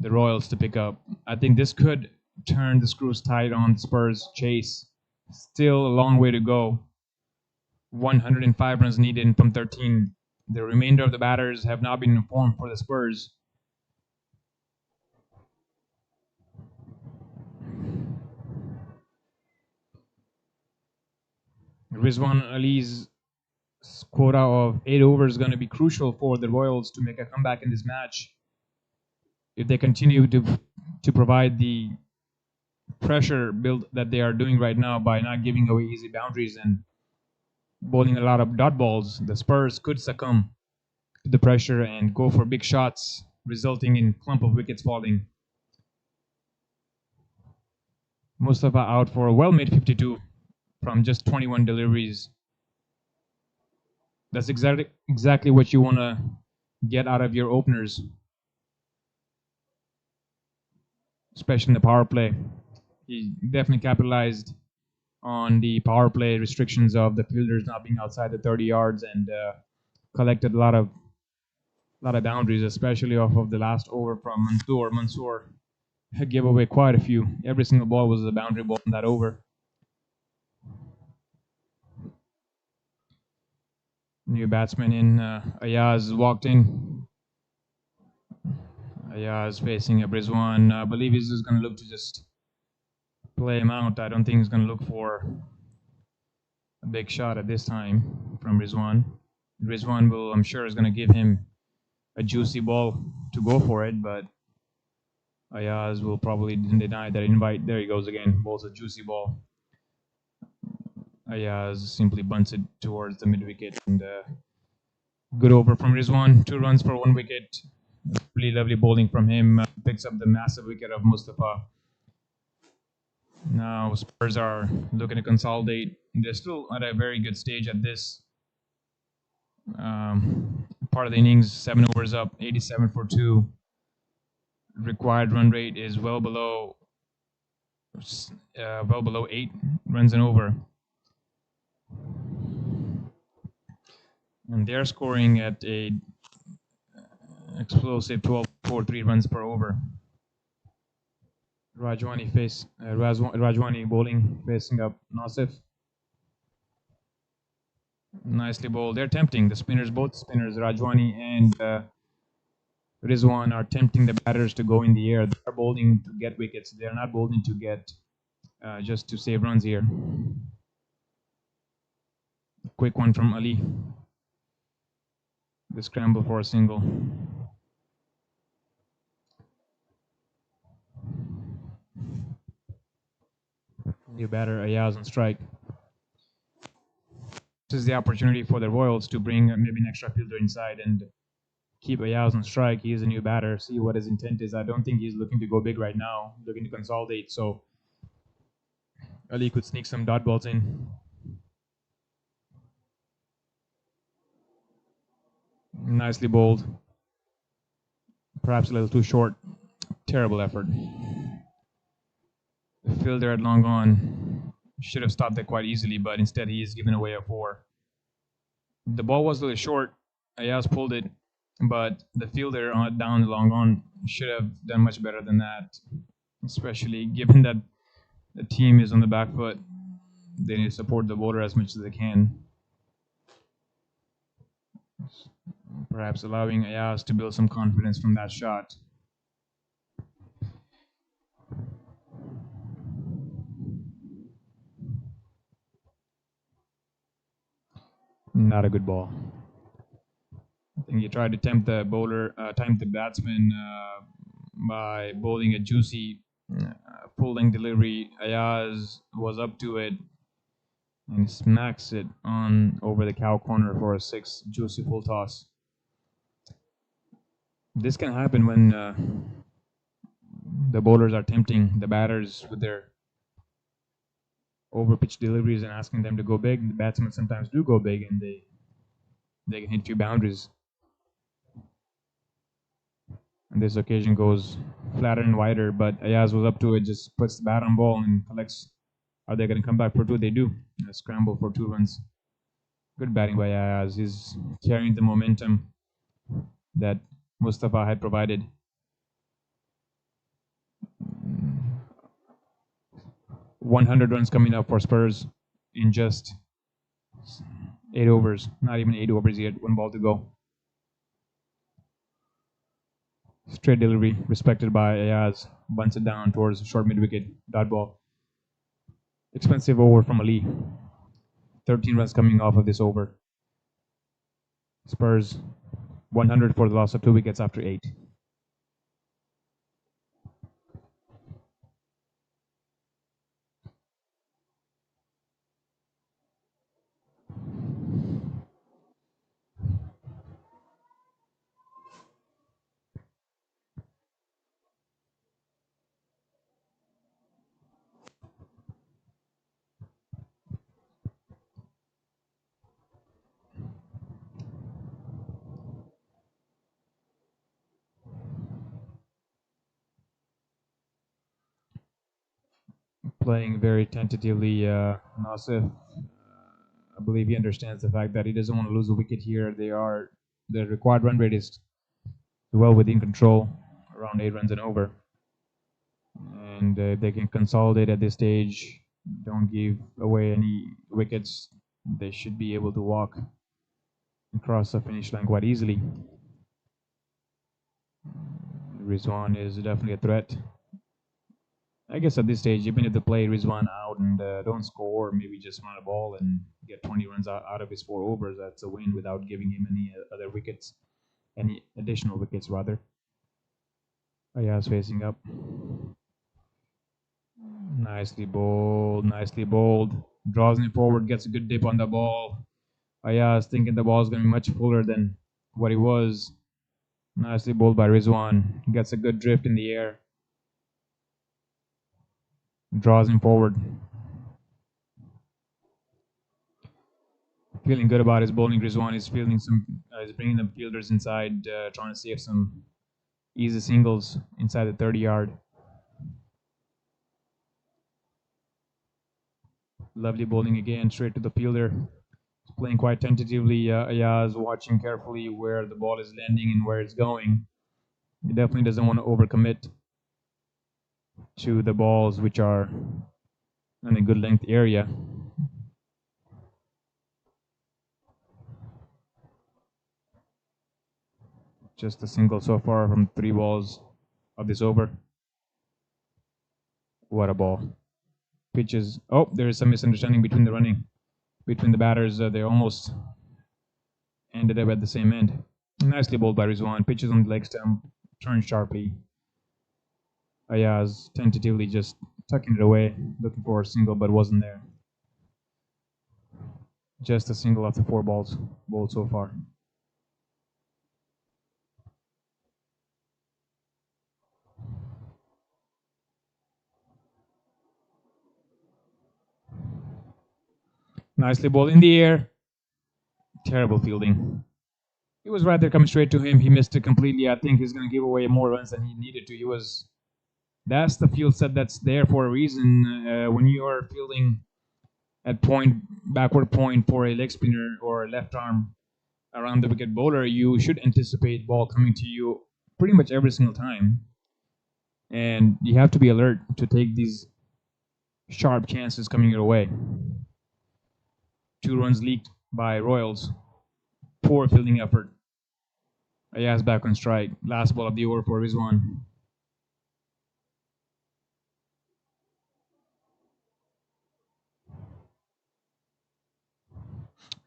the Royals to pick up. I think this could turn the screws tight on Spurs' chase. Still a long way to go. 105 runs needed from 13. The remainder of the batters have not been informed for the Spurs. Rizwan Ali's quota of 8 overs is going to be crucial for the Royals to make a comeback in this match. If they continue to provide the pressure build that they are doing right now by not giving away easy boundaries and bowling a lot of dot balls, the Spurs could succumb to the pressure and go for big shots, resulting in clump of wickets falling. Mustafa out for a well-made 52 from just 21 deliveries. That's exactly what you want to get out of your openers, especially in the power play. He definitely capitalized on the power play restrictions of the fielders not being outside the 30 yards and collected a lot of boundaries, especially off of the last over from Mansoor. Mansoor gave away quite a few. Every single ball was a boundary ball in that over. New batsman in, Ayaz walked in. Ayaz facing a Rizwan. I believe he's just going to look to just play him out. I don't think he's going to look for a big shot at this time from Rizwan. Rizwan will, I'm sure, is going to give him a juicy ball to go for it, but Ayaz will probably deny that invite. There he goes again, bowls a juicy ball. Ayaz simply bunts it towards the mid-wicket, and good over from Rizwan. 2 runs for 1 wicket. Really lovely bowling from him. Picks up the massive wicket of Mustafa. Now Spurs are looking to consolidate. They're still at a very good stage at this part of the innings. 7 overs up, 87 for 2. Required run rate is well below 8 runs and over. And they're scoring at a explosive 12.43 runs per over. Rajwani bowling, facing up Nasif. Nicely bowled. They're tempting the spinners, both spinners, Rajwani and Rizwan, are tempting the batters to go in the air. They're bowling to get wickets. They're not bowling to get just to save runs here. Quick one from Ali. The scramble for a single. New batter, Ayaz on strike. This is the opportunity for the Royals to bring maybe an extra fielder inside and keep Ayaz on strike. He is a new batter. See what his intent is. I don't think he's looking to go big right now, looking to consolidate. So Ali could sneak some dot balls in. Nicely bowled. Perhaps a little too short. Terrible effort. The fielder had long gone. Should have stopped that quite easily, but instead he is giving away a 4. The ball was a little short. Ayaz pulled it, but the fielder down the long on should have done much better than that, especially given that the team is on the back foot. They need to support the bowler as much as they can. Perhaps allowing Ayaz to build some confidence from that shot. Not a good ball. I think he tried to tempt the bowler, tempt the batsman by bowling a juicy full-length delivery. Ayaz was up to it and smacks it on over the cow corner for a 6, juicy full toss. This can happen when the bowlers are tempting the batters with their over pitch deliveries and asking them to go big. The batsmen sometimes do go big and they can hit few boundaries. And this occasion goes flatter and wider, but Ayaz was up to it, just puts the bat on ball and collects. Are they going to come back for 2? They do. A scramble for 2 runs. Good batting by Ayaz. He's carrying the momentum that Mustafa had provided. 100 runs coming up for Spurs in just 8 overs. Not even 8 overs yet. 1 ball to go. Straight delivery, respected by Ayaz. Bunts it down towards short mid wicket. Dot ball. Expensive over from Ali. 13 runs coming off of this over. Spurs 100 for the loss of 2 wickets after 8. Playing very tentatively, Nasif. I believe he understands the fact that he doesn't want to lose a wicket here. The required run rate is well within control, around 8 runs and over. And if they can consolidate at this stage, don't give away any wickets, they should be able to walk across the finish line quite easily. Rizwan is definitely a threat. I guess at this stage, even if they play Rizwan out and don't score, maybe just run a ball and get 20 runs out of his 4 overs, that's a win without giving him any other wickets, any additional wickets rather. Ayaz facing up. Nicely bowled. Draws him forward, gets a good dip on the ball. Ayaz thinking the ball is going to be much fuller than what it was. Nicely bowled by Rizwan. Gets a good drift in the air. Draws him forward. Feeling good about his bowling. Rizwan is feeling he's bringing the fielders inside, trying to save some easy singles inside the 30-yard. Lovely bowling again, straight to the fielder. He's playing quite tentatively. Ayaz watching carefully where the ball is landing and where it's going. He definitely doesn't want to overcommit to the balls which are in a good length area. Just a single so far from 3 balls of this over. What a ball. Pitches. Oh, there is some misunderstanding between the batters. They almost ended up at the same end. Nicely bowled by Rizwan. Pitches on the leg stump. Turns sharply. Ayaz tentatively just tucking it away, looking for a single, but wasn't there. Just a single after 4 balls bowled so far. Nicely bowled in the air. Terrible fielding. He was right there coming straight to him. He missed it completely. I think he's going to give away more runs than he needed to. That's the field set that's there for a reason. When you are fielding at backward point for a leg spinner or a left arm around the wicket bowler, you should anticipate ball coming to you pretty much every single time. And you have to be alert to take these sharp chances coming your way. 2 runs leaked by Royals. Poor fielding effort. Ayaz back on strike. Last ball of the over for Rizwan.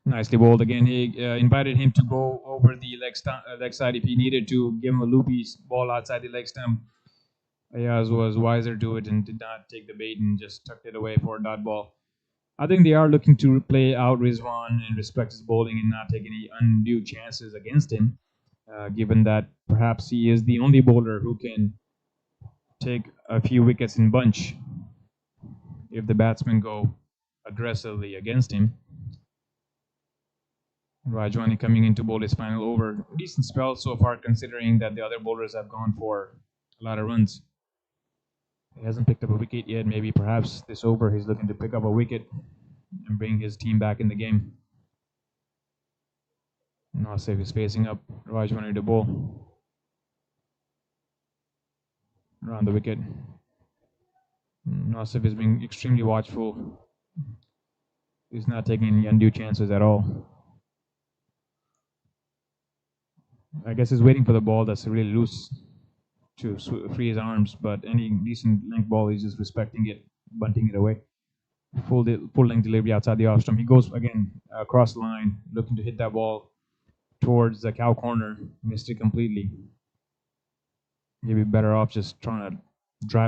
Nicely bowled again. He invited him to go over the leg side if he needed to, give him a loopy ball outside the leg stump. Ayaz was wiser to it and did not take the bait and just tucked it away for a dot ball. I think they are looking to play out Rizwan and respect his bowling and not take any undue chances against him, given that perhaps he is the only bowler who can take a few wickets in bunch if the batsmen go aggressively against him. Rajwani coming in to bowl his final over. Decent spell so far, considering that the other bowlers have gone for a lot of runs. He hasn't picked up a wicket yet. Maybe perhaps this over he's looking to pick up a wicket and bring his team back in the game. Nasif is facing up. Rajwani to bowl. Around the wicket. Nasif is being extremely watchful. He's not taking any undue chances at all. I guess he's waiting for the ball that's really loose to free his arms, but any decent length ball, he's just respecting it, bunting it away. Full length delivery outside the off stump. He goes again across the line, looking to hit that ball towards the cow corner. Missed it completely. He'd be better off just trying to drive